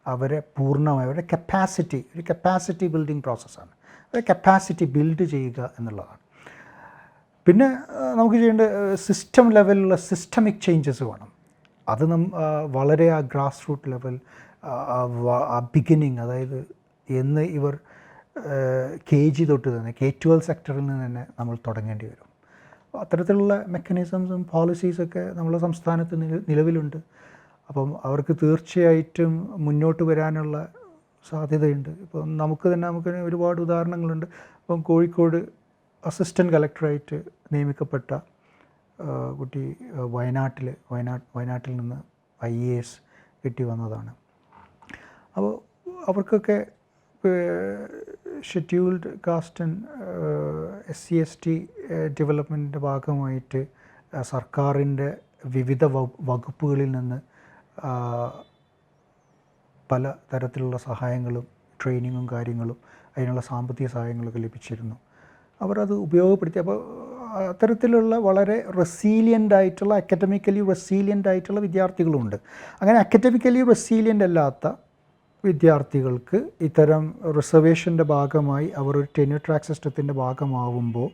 അവരെ പൂർണ്ണമായി ഒരു കപ്പാസിറ്റി ബിൽഡിംഗ് പ്രോസസ്സാണ്, അവരെ കപ്പാസിറ്റി ബിൽഡ് ചെയ്യുക എന്നുള്ളതാണ്. പിന്നെ നമുക്ക് ചെയ്യേണ്ട സിസ്റ്റം ലെവലിലുള്ള സിസ്റ്റമിക് ചേഞ്ചസ് വേണം. അത് വളരെ ആ ഗ്രാസ് റൂട്ട് ലെവൽ, ആ ബിഗിനിങ്, അതായത് എന്ന് ഇവർ KG തൊട്ട് തന്നെ K-12 സെക്ടറിൽ നിന്ന് തന്നെ നമ്മൾ തുടങ്ങേണ്ടി വരും. അത്തരത്തിലുള്ള മെക്കാനിസംസും പോളിസീസൊക്കെ നമ്മുടെ സംസ്ഥാനത്ത് നിലവിലുണ്ട്. അപ്പം അവർക്ക് തീർച്ചയായിട്ടും മുന്നോട്ട് വരാനുള്ള സാധ്യതയുണ്ട്. ഇപ്പം നമുക്ക് ഒരുപാട് ഉദാഹരണങ്ങളുണ്ട്. ഇപ്പം കോഴിക്കോട് അസിസ്റ്റൻറ്റ് കളക്ടറായിട്ട് നിയമിക്കപ്പെട്ട കുട്ടി വയനാട്ടിൽ നിന്ന് IAS കിട്ടി വന്നതാണ്. അപ്പോൾ അവർക്കൊക്കെ ഷെഡ്യൂൾഡ് കാസ്റ്റ് ആൻഡ് SC/ST ഡെവലപ്മെൻറ്റിൻ്റെ ഭാഗമായിട്ട് സർക്കാരിൻ്റെ വിവിധ വകുപ്പുകളിൽ നിന്ന് പല തരത്തിലുള്ള സഹായങ്ങളും ട്രെയിനിങ്ങും കാര്യങ്ങളും അതിനുള്ള സാമ്പത്തിക സഹായങ്ങളൊക്കെ ലഭിച്ചിരുന്നു. അവരത് ഉപയോഗപ്പെടുത്തി. അപ്പോൾ അത്തരത്തിലുള്ള വളരെ അക്കാഡമിക്കലി റെസീലിയൻ്റ് ആയിട്ടുള്ള വിദ്യാർത്ഥികളുമുണ്ട്. അങ്ങനെ അക്കാഡമിക്കലി റെസീലിയൻ്റ് അല്ലാത്ത വിദ്യാർത്ഥികൾക്ക് ഇത്തരം റിസർവേഷൻ്റെ ഭാഗമായി അവർ ഒരു ടെന്യൂർ ട്രാക്ക് സിസ്റ്റത്തിൻ്റെ ഭാഗമാവുമ്പോൾ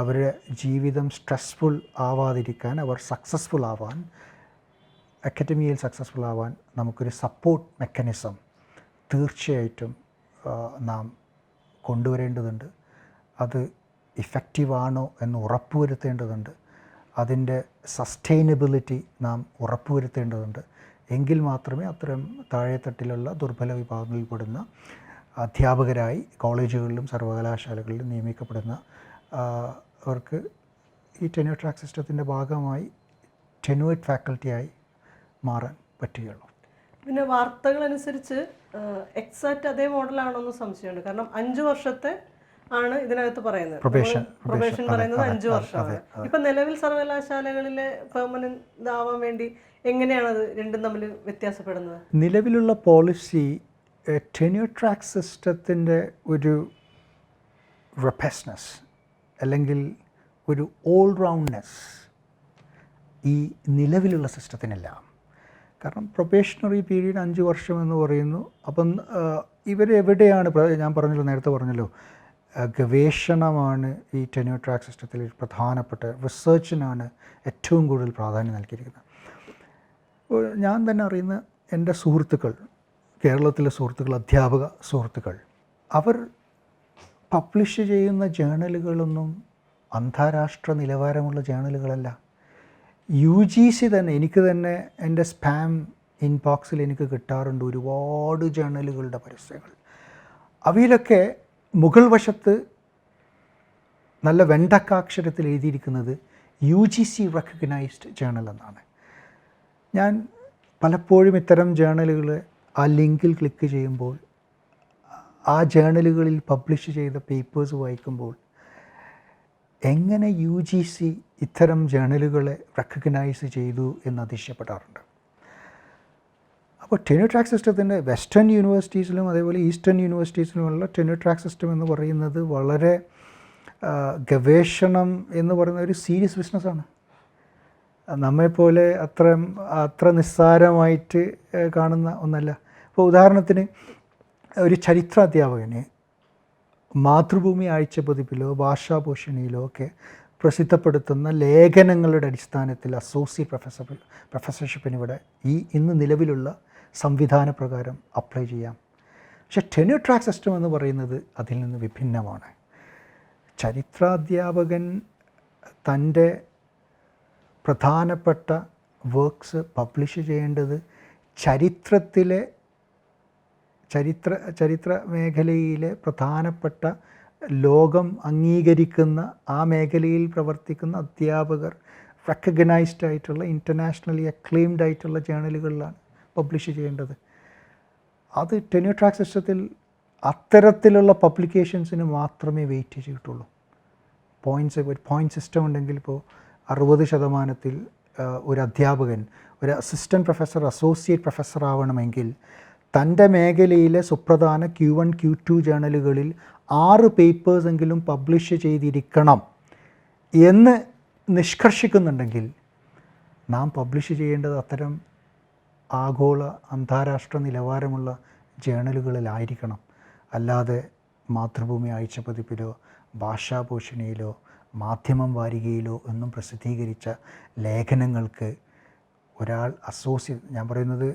അവരുടെ ജീവിതം സ്ട്രെസ്ഫുൾ ആവാതിരിക്കാൻ, അവർ സക്സസ്ഫുൾ ആവാൻ, അക്കാഡമിയിൽ സക്സസ്ഫുൾ ആവാൻ നമുക്കൊരു സപ്പോർട്ട് മെക്കാനിസം തീർച്ചയായിട്ടും നാം കൊണ്ടുവരേണ്ടതുണ്ട്. അത് ഇഫക്റ്റീവാണോ എന്ന് ഉറപ്പുവരുത്തേണ്ടതുണ്ട്. അതിൻ്റെ സസ്റ്റൈനബിലിറ്റി നാം ഉറപ്പുവരുത്തേണ്ടതുണ്ട്. എങ്കിൽ മാത്രമേ അത്തരം താഴെത്തട്ടിലുള്ള ദുർബല വിഭാഗങ്ങളിൽപ്പെടുന്ന അധ്യാപകരായി കോളേജുകളിലും സർവകലാശാലകളിലും നിയമിക്കപ്പെടുന്ന അവർക്ക് ഈ ടെന്യൂർ ട്രാക്ക് സിസ്റ്റത്തിൻ്റെ ഭാഗമായി ടെന്യൂർഡ് ഫാക്കൽറ്റിയായി മാറാൻ പറ്റുകയുള്ളൂ. പിന്നെ വാർത്തകളനുസരിച്ച് എക്സാക്റ്റ് അതേ മോഡലാണോ എന്ന് സംശയമുണ്ട്. കാരണം 5 വർഷത്തെ ആണ് ഇതിനകത്ത് പറയുന്നത്. പ്രൊബേഷൻ പറയുന്നത് 5 വർഷമാണ്. ഇപ്പൊ നിലവിൽ സർവകലാശാലകളിലെ പെർമനന്റ് ഇതാവാൻ വേണ്ടി എങ്ങനെയാണ് അത് രണ്ടും തമ്മിൽ വ്യത്യാസപ്പെടുന്നത്? നിലവിലുള്ള പോളിസി ടെന്യൂർ ട്രാക്ക് സിസ്റ്റത്തിൻ്റെ ഒരു റെപ്പസ്നെസ് അല്ലെങ്കിൽ ഒരു ഓൾ റൗണ്ട്നെസ് ഈ നിലവിലുള്ള സിസ്റ്റത്തിനില്ല. കാരണം പ്രൊബേഷണറി പീരീഡ് 5 വർഷം എന്ന് പറയുന്നു. അപ്പം ഇവരെവിടെയാണ്, ഞാൻ പറഞ്ഞല്ലോ, നേരത്തെ പറഞ്ഞല്ലോ, ഗവേഷണമാണ് ഈ ടെന്യൂർ ട്രാക്ക് സിസ്റ്റത്തിൽ പ്രധാനപ്പെട്ട, റിസർച്ചിനാണ് ഏറ്റവും കൂടുതൽ പ്രാധാന്യം നൽകിയിരിക്കുന്നത്. ഞാൻ തന്നെ അറിയുന്ന എൻ്റെ സുഹൃത്തുക്കൾ, കേരളത്തിലെ സുഹൃത്തുക്കൾ, അധ്യാപക സുഹൃത്തുക്കൾ, അവർ പബ്ലിഷ് ചെയ്യുന്ന ജേണലുകളൊന്നും അന്താരാഷ്ട്ര നിലവാരമുള്ള ജേണലുകളല്ല. UGC തന്നെ, എനിക്ക് തന്നെ എൻ്റെ സ്പാം ഇൻബോക്സിൽ എനിക്ക് കിട്ടാറുണ്ട് ഒരുപാട് ജേണലുകളുടെ പരസ്യങ്ങൾ. അവയിലൊക്കെ മുകൾ വശത്ത് നല്ല വെണ്ടക്കാക്ഷരത്തിൽ എഴുതിയിരിക്കുന്നത് UGC റെക്കഗ്നൈസ്ഡ് ജേണൽ എന്നാണ്. ഞാൻ പലപ്പോഴും ഇത്തരം ജേണലുകൾ ആ ലിങ്കിൽ ക്ലിക്ക് ചെയ്യുമ്പോൾ ആ ജേണലുകളിൽ പബ്ലിഷ് ചെയ്ത പേപ്പേഴ്സ് വായിക്കുമ്പോൾ എങ്ങനെ UGC ഇത്തരം ജേണലുകളെ റെക്കഗ്നൈസ് ചെയ്തു എന്ന് അതിശയപ്പെടാറുണ്ട്. അപ്പോൾ ടെന്യൂർ ട്രാക്ക് സിസ്റ്റത്തിൻ്റെ വെസ്റ്റേൺ യൂണിവേഴ്സിറ്റീസിലും അതേപോലെ ഈസ്റ്റേൺ യൂണിവേഴ്സിറ്റീസിലുമുള്ള ടെന്യൂർ ട്രാക്ക് സിസ്റ്റം എന്ന് പറയുന്നത് വളരെ ഗവേഷണം എന്ന് പറയുന്ന ഒരു സീരിയസ് ബിസിനസ്സാണ്. നമ്മെപ്പോലെ അത്ര നിസ്സാരമായിട്ട് കാണുന്ന ഒന്നല്ല. ഇപ്പോൾ ഉദാഹരണത്തിന് ഒരു ചരിത്ര അധ്യാപകന് മാതൃഭൂമി ആഴ്ചപ്പതിപ്പിലോ ഭാഷാഭൂഷണിയിലോ ഒക്കെ പ്രസിദ്ധപ്പെടുത്തുന്ന ലേഖനങ്ങളുടെ അടിസ്ഥാനത്തിൽ അസോസിയേറ്റ് പ്രൊഫസർഷിപ്പിന് ഇവിടെ ഇന്ന് നിലവിലുള്ള സംവിധാന പ്രകാരം അപ്ലൈ ചെയ്യാം. പക്ഷേ ടെന്യൂർ ട്രാക്ക് സിസ്റ്റം എന്ന് പറയുന്നത് അതിൽ നിന്ന് വിഭിന്നമാണ്. ചരിത്രാധ്യാപകൻ തൻ്റെ പ്രധാനപ്പെട്ട വർക്ക്സ് പബ്ലിഷ് ചെയ്യേണ്ടത് ചരിത്ര മേഖലയിലെ പ്രധാനപ്പെട്ട ലോകം അംഗീകരിക്കുന്ന ആ മേഖലയിൽ പ്രവർത്തിക്കുന്ന അധ്യാപകർ റെക്കഗ്നൈസ്ഡ് ആയിട്ടുള്ള ഇൻ്റർനാഷണലി അക്ലെയിംഡ് ആയിട്ടുള്ള ജേണലുകളിലാണ് പബ്ലിഷ് ചെയ്യേണ്ടത്. അത് ടെന്യൂർ ട്രാക്ക് സിസ്റ്റത്തിൽ അത്തരത്തിലുള്ള പബ്ലിക്കേഷൻസിന് മാത്രമേ വെയിറ്റേജ് കിട്ടുള്ളൂ. പോയിൻറ്റ് സിസ്റ്റം ഉണ്ടെങ്കിൽ ഇപ്പോൾ 60% ഒരു അധ്യാപകൻ ഒരു അസിസ്റ്റൻറ്റ് പ്രൊഫസർ അസോസിയേറ്റ് പ്രൊഫസർ ആവണമെങ്കിൽ തൻ്റെ മേഖലയിലെ സുപ്രധാന Q1 Q2 ജേണലുകളിൽ 6 പേപ്പേഴ്സെങ്കിലും പബ്ലിഷ് ചെയ്തിരിക്കണം എന്ന് നിഷ്കർഷിക്കുന്നുണ്ടെങ്കിൽ നാം പബ്ലിഷ് ചെയ്യേണ്ടത് അത്തരം ആഗോള അന്താരാഷ്ട്ര നിലവാരമുള്ള ജേണലുകളിലായിരിക്കണം. അല്ലാതെ മാതൃഭൂമി ആഴ്ചപ്പതിപ്പിലോ ഭാഷാഭൂഷണിയിലോ മാധ്യമം വാരികയിലോ ഒന്നും പ്രസിദ്ധീകരിച്ച ലേഖനങ്ങൾക്ക് ഒരാൾ ഞാൻ പറയുന്നത്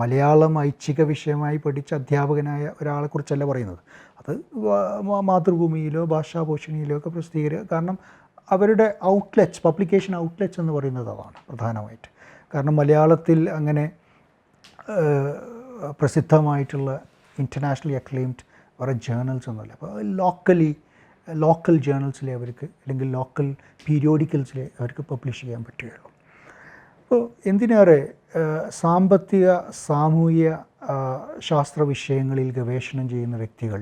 മലയാളം ഐച്ഛിക വിഷയമായി പഠിച്ച അധ്യാപകനായ ഒരാളെക്കുറിച്ചല്ല പറയുന്നത്. അത് മാതൃഭൂമിയിലോ ഭാഷാഭൂഷണിയിലോ ഒക്കെ കാരണം അവരുടെ ഔട്ട്ലെറ്റ്സ്, പബ്ലിക്കേഷൻ ഔട്ട്ലെറ്റ്സ് എന്ന് പറയുന്നത് അതാണ് പ്രധാനമായിട്ട്. കാരണം മലയാളത്തിൽ അങ്ങനെ പ്രസിദ്ധമായിട്ടുള്ള ഇൻ്റർനാഷണലി അക്ലെയിംഡ് വേറെ ജേണൽസ് ഒന്നുമില്ല. അപ്പോൾ ലോക്കൽ ജേണൽസിലെ അവർക്ക്, അല്ലെങ്കിൽ ലോക്കൽ പീരിയോഡിക്കൽസിലെ അവർക്ക് പബ്ലിഷ് ചെയ്യാൻ പറ്റുകയുള്ളൂ. അപ്പോൾ എന്തിനേറെ സാമ്പത്തിക സാമൂഹ്യ ശാസ്ത്ര വിഷയങ്ങളിൽ ഗവേഷണം ചെയ്യുന്ന വ്യക്തികൾ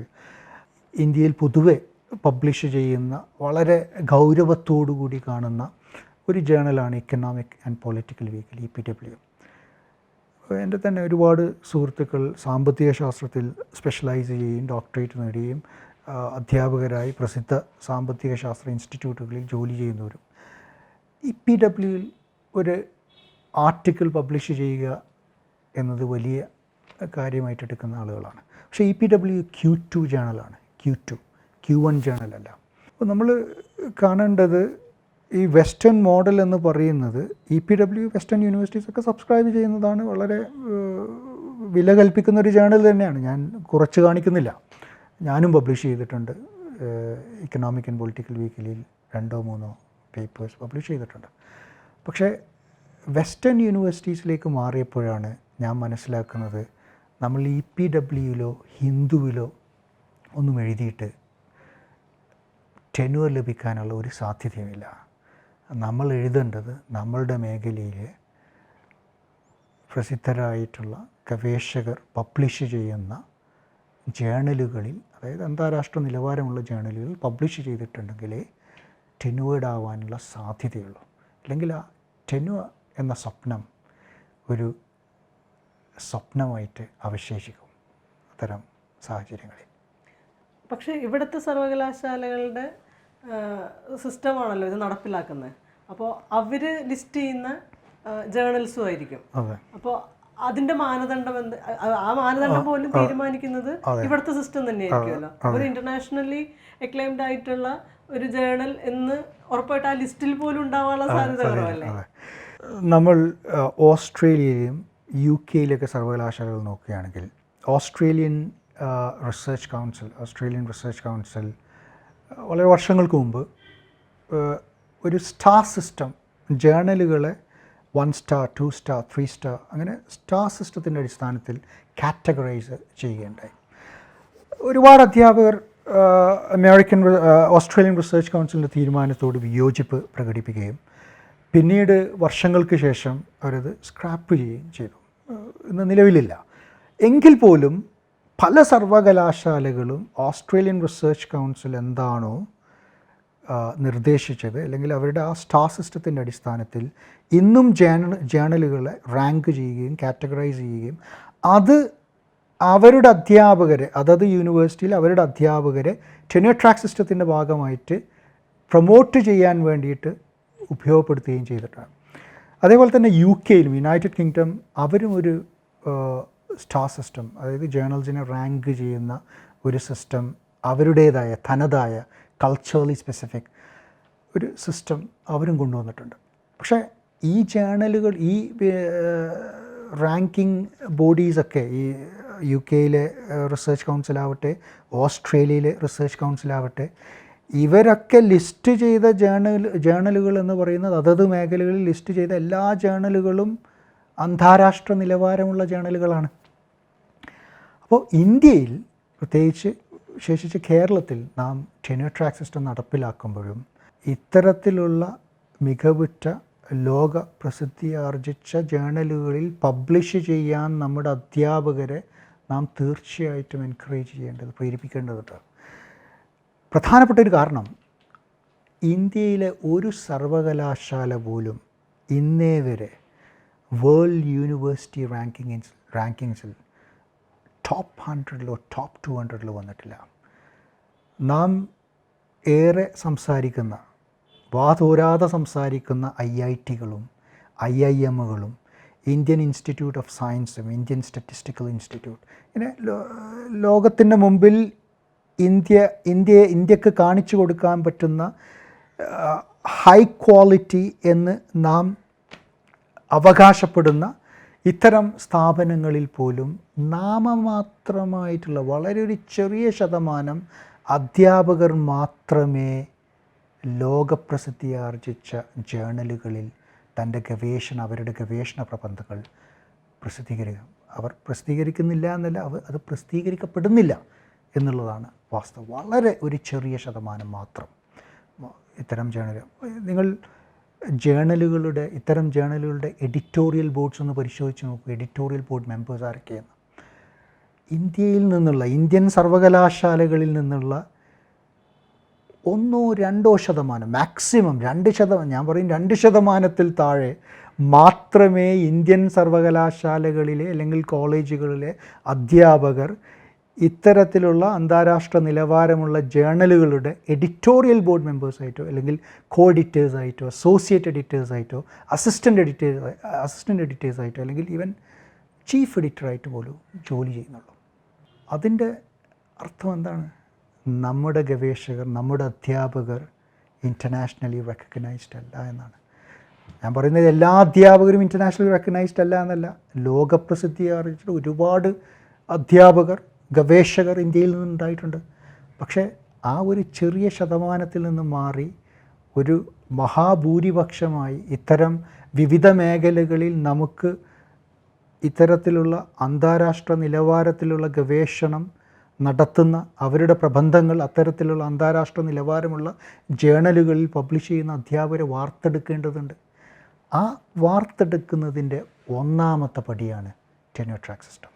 ഇന്ത്യയിൽ പൊതുവെ പബ്ലിഷ് ചെയ്യുന്ന വളരെ ഗൗരവത്തോടുകൂടി കാണുന്ന ഒരു ജേണലാണ് economic and political weekly, EPW. എൻ്റെ തന്നെ ഒരുപാട് സുഹൃത്തുക്കൾ സാമ്പത്തിക ശാസ്ത്രത്തിൽ സ്പെഷ്യലൈസ് ചെയ്യുകയും ഡോക്ടറേറ്റ് നേടുകയും അധ്യാപകരായി പ്രസിദ്ധ സാമ്പത്തിക ശാസ്ത്ര ഇൻസ്റ്റിറ്റ്യൂട്ടുകളിൽ ജോലി ചെയ്യുന്നവരും EPWയിൽ ഒരു ആർട്ടിക്കിൾ പബ്ലിഷ് ചെയ്യുക എന്നത് വലിയ കാര്യമായിട്ട് എടുക്കുന്ന ആളുകളാണ്. പക്ഷേ EPW Q2 ജേണലാണ്, Q1 ജേണലല്ല. അപ്പോൾ നമ്മൾ കാണേണ്ടത് ഈ വെസ്റ്റേൺ മോഡൽ എന്ന് പറയുന്നത് EPW വെസ്റ്റേൺ യൂണിവേഴ്സിറ്റീസൊക്കെ സബ്സ്ക്രൈബ് ചെയ്യുന്നതാണ്. വളരെ വില കൽപ്പിക്കുന്ന ഒരു ജേണൽ തന്നെയാണ്. ഞാൻ കുറച്ച് കാണിക്കുന്നില്ല. ഞാനും പബ്ലിഷ് ചെയ്തിട്ടുണ്ട്. ഇക്കണോമിക് ആൻഡ് പൊളിറ്റിക്കൽ വീക്കിലിയിൽ 2-3 പേപ്പേഴ്സ് പബ്ലിഷ് ചെയ്തിട്ടുണ്ട്. പക്ഷേ വെസ്റ്റേൺ യൂണിവേഴ്സിറ്റീസിലേക്ക് മാറിയപ്പോഴാണ് ഞാൻ മനസ്സിലാക്കുന്നത് നമ്മൾ EPWയിലോ ഹിന്ദുവിലോ ഒന്നും എഴുതിയിട്ട് ടെന്യൂർ ലഭിക്കാനുള്ള ഒരു സാധ്യതയുമില്ല. നമ്മൾ എഴുതേണ്ടത് നമ്മളുടെ മേഖലയിലെ പ്രസിദ്ധരായിട്ടുള്ള ഗവേഷകർ പബ്ലിഷ് ചെയ്യുന്ന ജേണലുകളിൽ, അതായത് അന്താരാഷ്ട്ര നിലവാരമുള്ള ജേണലുകളിൽ പബ്ലിഷ് ചെയ്തിട്ടുണ്ടെങ്കിലേ ടെന്യൂർഡ് ആവാനുള്ള സാധ്യതയുള്ളൂ. അല്ലെങ്കിൽ ആ ടെന്യൂർ എന്ന സ്വപ്നം ഒരു സ്വപ്നമായിട്ട് അവശേഷിക്കും അത്തരം സാഹചര്യങ്ങളിൽ. പക്ഷേ ഇവിടുത്തെ സർവകലാശാലകളുടെ സിസ്റ്റമാണല്ലോ ഇത് നടപ്പിലാക്കുന്നത്. അപ്പോൾ അവർ ലിസ്റ്റ് ചെയ്യുന്ന ജേണൽസും ആയിരിക്കും. അപ്പോൾ അതിന്റെ മാനദണ്ഡം എന്ത്? ആ മാനദണ്ഡം പോലും തീരുമാനിക്കുന്നത് ഇവിടുത്തെ സിസ്റ്റം തന്നെയായിരിക്കുമല്ലോ. ഒരു ഇന്റർനാഷണലി അക്ലൈംഡ് ആയിട്ടുള്ള ഒരു ജേണൽ എന്ന് ഉറപ്പായിട്ട് ആ ലിസ്റ്റിൽ പോലും ഉണ്ടാവാനുള്ള സാധ്യത കുറവല്ലേ? നമ്മൾ ഓസ്ട്രേലിയയിലും UK-യിലൊക്കെ സർവകലാശാലകൾ നോക്കുകയാണെങ്കിൽ ഓസ്ട്രേലിയൻ റിസർച്ച് കൗൺസിൽ വളരെ വർഷങ്ങൾക്ക് മുമ്പ് ഒരു സ്റ്റാർ സിസ്റ്റം, ജേണലുകളെ 1 സ്റ്റാർ 2 സ്റ്റാർ 3 സ്റ്റാർ അങ്ങനെ സ്റ്റാർ സിസ്റ്റത്തിൻ്റെ അടിസ്ഥാനത്തിൽ കാറ്റഗറൈസ് ചെയ്യുകയുണ്ടായി. ഒരുപാട് അധ്യാപകർ ഓസ്ട്രേലിയൻ റിസർച്ച് കൗൺസിലിൻ്റെ തീരുമാനത്തോട് വിയോജിപ്പ് പ്രകടിപ്പിക്കുകയും പിന്നീട് വർഷങ്ങൾക്ക് ശേഷം അവരത് സ്ക്രാപ്പ് ചെയ്യുകയും ചെയ്തു. ഇന്ന് നിലവിലില്ല. എങ്കിൽ പോലും പല സർവകലാശാലകളും ഓസ്ട്രേലിയൻ റിസർച്ച് കൗൺസിൽ എന്താണോ നിർദ്ദേശിച്ചത്, അല്ലെങ്കിൽ അവരുടെ ആ സ്റ്റാർ സിസ്റ്റത്തിൻ്റെ അടിസ്ഥാനത്തിൽ ഇന്നും ജേണലുകളെ റാങ്ക് ചെയ്യുകയും കാറ്റഗറൈസ് ചെയ്യുകയും അത് അവരുടെ അധ്യാപകരെ, അതത് യൂണിവേഴ്സിറ്റിയിൽ അവരുടെ അധ്യാപകരെ ടെന്യൂർ ട്രാക്ക് സിസ്റ്റത്തിൻ്റെ ഭാഗമായിട്ട് പ്രൊമോട്ട് ചെയ്യാൻ വേണ്ടിയിട്ട് ഉപയോഗപ്പെടുത്തുകയും ചെയ്തിട്ടാണ്. അതേപോലെ തന്നെ UK-യിലും യുണൈറ്റഡ് കിങ്ഡം അവരും ഒരു സ്റ്റാർ സിസ്റ്റം, അതായത് ജേണൽസിനെ റാങ്ക് ചെയ്യുന്ന ഒരു സിസ്റ്റം, അവരുടേതായ തനതായ കൾച്ചറലി സ്പെസിഫിക് ഒരു സിസ്റ്റം അവരും കൊണ്ടുവന്നിട്ടുണ്ട്. പക്ഷേ ഈ ജേണലുകൾ, ഈ റാങ്കിങ് ബോഡീസൊക്കെ, ഈ UK-യിലെ റിസർച്ച് കൗൺസിലാവട്ടെ, ഓസ്ട്രേലിയയിലെ റിസർച്ച് കൗൺസിലാവട്ടെ, ഇവരൊക്കെ ലിസ്റ്റ് ചെയ്ത ജേണലുകൾ എന്ന് പറയുന്നത് അതത് മേഖലകളിൽ ലിസ്റ്റ് ചെയ്ത എല്ലാ ജേണലുകളും അന്താരാഷ്ട്ര നിലവാരമുള്ള ജേണലുകളാണ്. അപ്പോൾ ഇന്ത്യയിൽ, പ്രത്യേകിച്ച് വിശേഷിച്ച് കേരളത്തിൽ, നാം ടെന്യൂർ ട്രാക്ക് സിസ്റ്റം നടപ്പിലാക്കുമ്പോഴും ഇത്തരത്തിലുള്ള മികവുറ്റ ലോക പ്രസിദ്ധിയാർജിച്ച ജേണലുകളിൽ പബ്ലിഷ് ചെയ്യാൻ നമ്മുടെ അധ്യാപകരെ നാം തീർച്ചയായിട്ടും എൻകറേജ് ചെയ്യേണ്ടത്, പ്രേരിപ്പിക്കേണ്ടതുണ്ട്. പ്രധാനപ്പെട്ട ഒരു കാരണം, ഇന്ത്യയിലെ ഒരു സർവകലാശാല പോലും ഇന്നേ വരെ വേൾഡ് യൂണിവേഴ്സിറ്റി റാങ്കിങ്സിൽ ടോപ്പ് 100-ലോ ടോപ്പ് 200-ലോ വന്നിട്ടില്ല. നാം ഏറെ സംസാരിക്കുന്ന, വാതോരാതെ സംസാരിക്കുന്ന IIT-കളും IIM-കളും ഇന്ത്യൻ ഇൻസ്റ്റിറ്റ്യൂട്ട് ഓഫ് സയൻസും ഇന്ത്യൻ സ്റ്റാറ്റിസ്റ്റിക്കൽ ഇൻസ്റ്റിറ്റ്യൂട്ട്, ഇങ്ങനെ ലോകത്തിൻ്റെ മുമ്പിൽ ഇന്ത്യക്ക് കാണിച്ചു കൊടുക്കാൻ പറ്റുന്ന ഹൈ ക്വാളിറ്റി എന്ന് നാം അവകാശപ്പെടുന്ന ഇത്തരം സ്ഥാപനങ്ങളിൽ പോലും നാമമാത്രമായിട്ടുള്ള വളരെ ഒരു ചെറിയ ശതമാനം അധ്യാപകർ മാത്രമേ ലോകപ്രസിദ്ധിയാർജിച്ച ജേണലുകളിൽ അവരുടെ ഗവേഷണ പ്രബന്ധങ്ങൾ പ്രസിദ്ധീകരിക്കും. അവർ പ്രസിദ്ധീകരിക്കുന്നില്ല എന്നല്ല, അത് പ്രസിദ്ധീകരിക്കപ്പെടുന്നില്ല എന്നുള്ളതാണ് വാസ്തവം. വളരെ ഒരു ചെറിയ ശതമാനം മാത്രം ഇത്തരം നിങ്ങൾ ഇത്തരം ജേണലുകളുടെ എഡിറ്റോറിയൽ ബോർഡ്സ് ഒന്ന് പരിശോധിച്ച് നോക്കൂ. എഡിറ്റോറിയൽ ബോർഡ് മെമ്പേഴ്സ് ആരൊക്കെയാണ്? ഇന്ത്യൻ സർവകലാശാലകളിൽ നിന്നുള്ള 1-2% മാക്സിമം 2%, ഞാൻ പറയും 2%-ത്തിൽ താഴെ മാത്രമേ ഇന്ത്യൻ സർവകലാശാലകളിലെ അല്ലെങ്കിൽ കോളേജുകളിലെ അധ്യാപകർ ഇത്തരത്തിലുള്ള അന്താരാഷ്ട്ര നിലവാരമുള്ള ജേണലുകളുടെ എഡിറ്റോറിയൽ ബോർഡ് മെമ്പേഴ്സായിട്ടോ അല്ലെങ്കിൽ കോ എഡിറ്റേഴ്സായിട്ടോ അസോസിയേറ്റ് എഡിറ്റേഴ്സായിട്ടോ അസിസ്റ്റൻ്റ് എഡിറ്റേഴ്സായിട്ടോ അല്ലെങ്കിൽ ഈവൻ ചീഫ് എഡിറ്ററായിട്ട് പോലും ജോലി ചെയ്യുന്നുള്ളൂ. അതിൻ്റെ അർത്ഥം എന്താണ്? നമ്മുടെ ഗവേഷകർ, നമ്മുടെ അധ്യാപകർ ഇൻ്റർനാഷണലി റെക്കഗ്നൈസ്ഡ് അല്ല എന്നാണ്. ഞാൻ പറയുന്നത് എല്ലാ അധ്യാപകരും ഇൻ്റർനാഷണലി റെക്കഗ്നൈസ്ഡ് അല്ല എന്നല്ല. ലോകപ്രസിദ്ധി ആർജിച്ചിട്ട് ഒരുപാട് അധ്യാപകർ, ഗവേഷകർ ഇന്ത്യയിൽ നിന്നുണ്ടായിട്ടുണ്ട്. പക്ഷേ ആ ഒരു ചെറിയ ശതമാനത്തിൽ നിന്ന് മാറി ഒരു മഹാഭൂരിപക്ഷമായി ഇത്തരം വിവിധ മേഖലകളിൽ നമുക്ക് ഇത്തരത്തിലുള്ള അന്താരാഷ്ട്ര നിലവാരത്തിലുള്ള ഗവേഷണം നടത്തുന്ന അവരുടെ പ്രബന്ധങ്ങൾ അത്തരത്തിലുള്ള അന്താരാഷ്ട്ര നിലവാരമുള്ള ജേണലുകളിൽ പബ്ലിഷ് ചെയ്യുന്ന അധ്യാപകരെ വാർത്തെടുക്കേണ്ടതുണ്ട്. ആ വാർത്തെടുക്കുന്നതിൻ്റെ ഒന്നാമത്തെ പടിയാണ് tenure track system.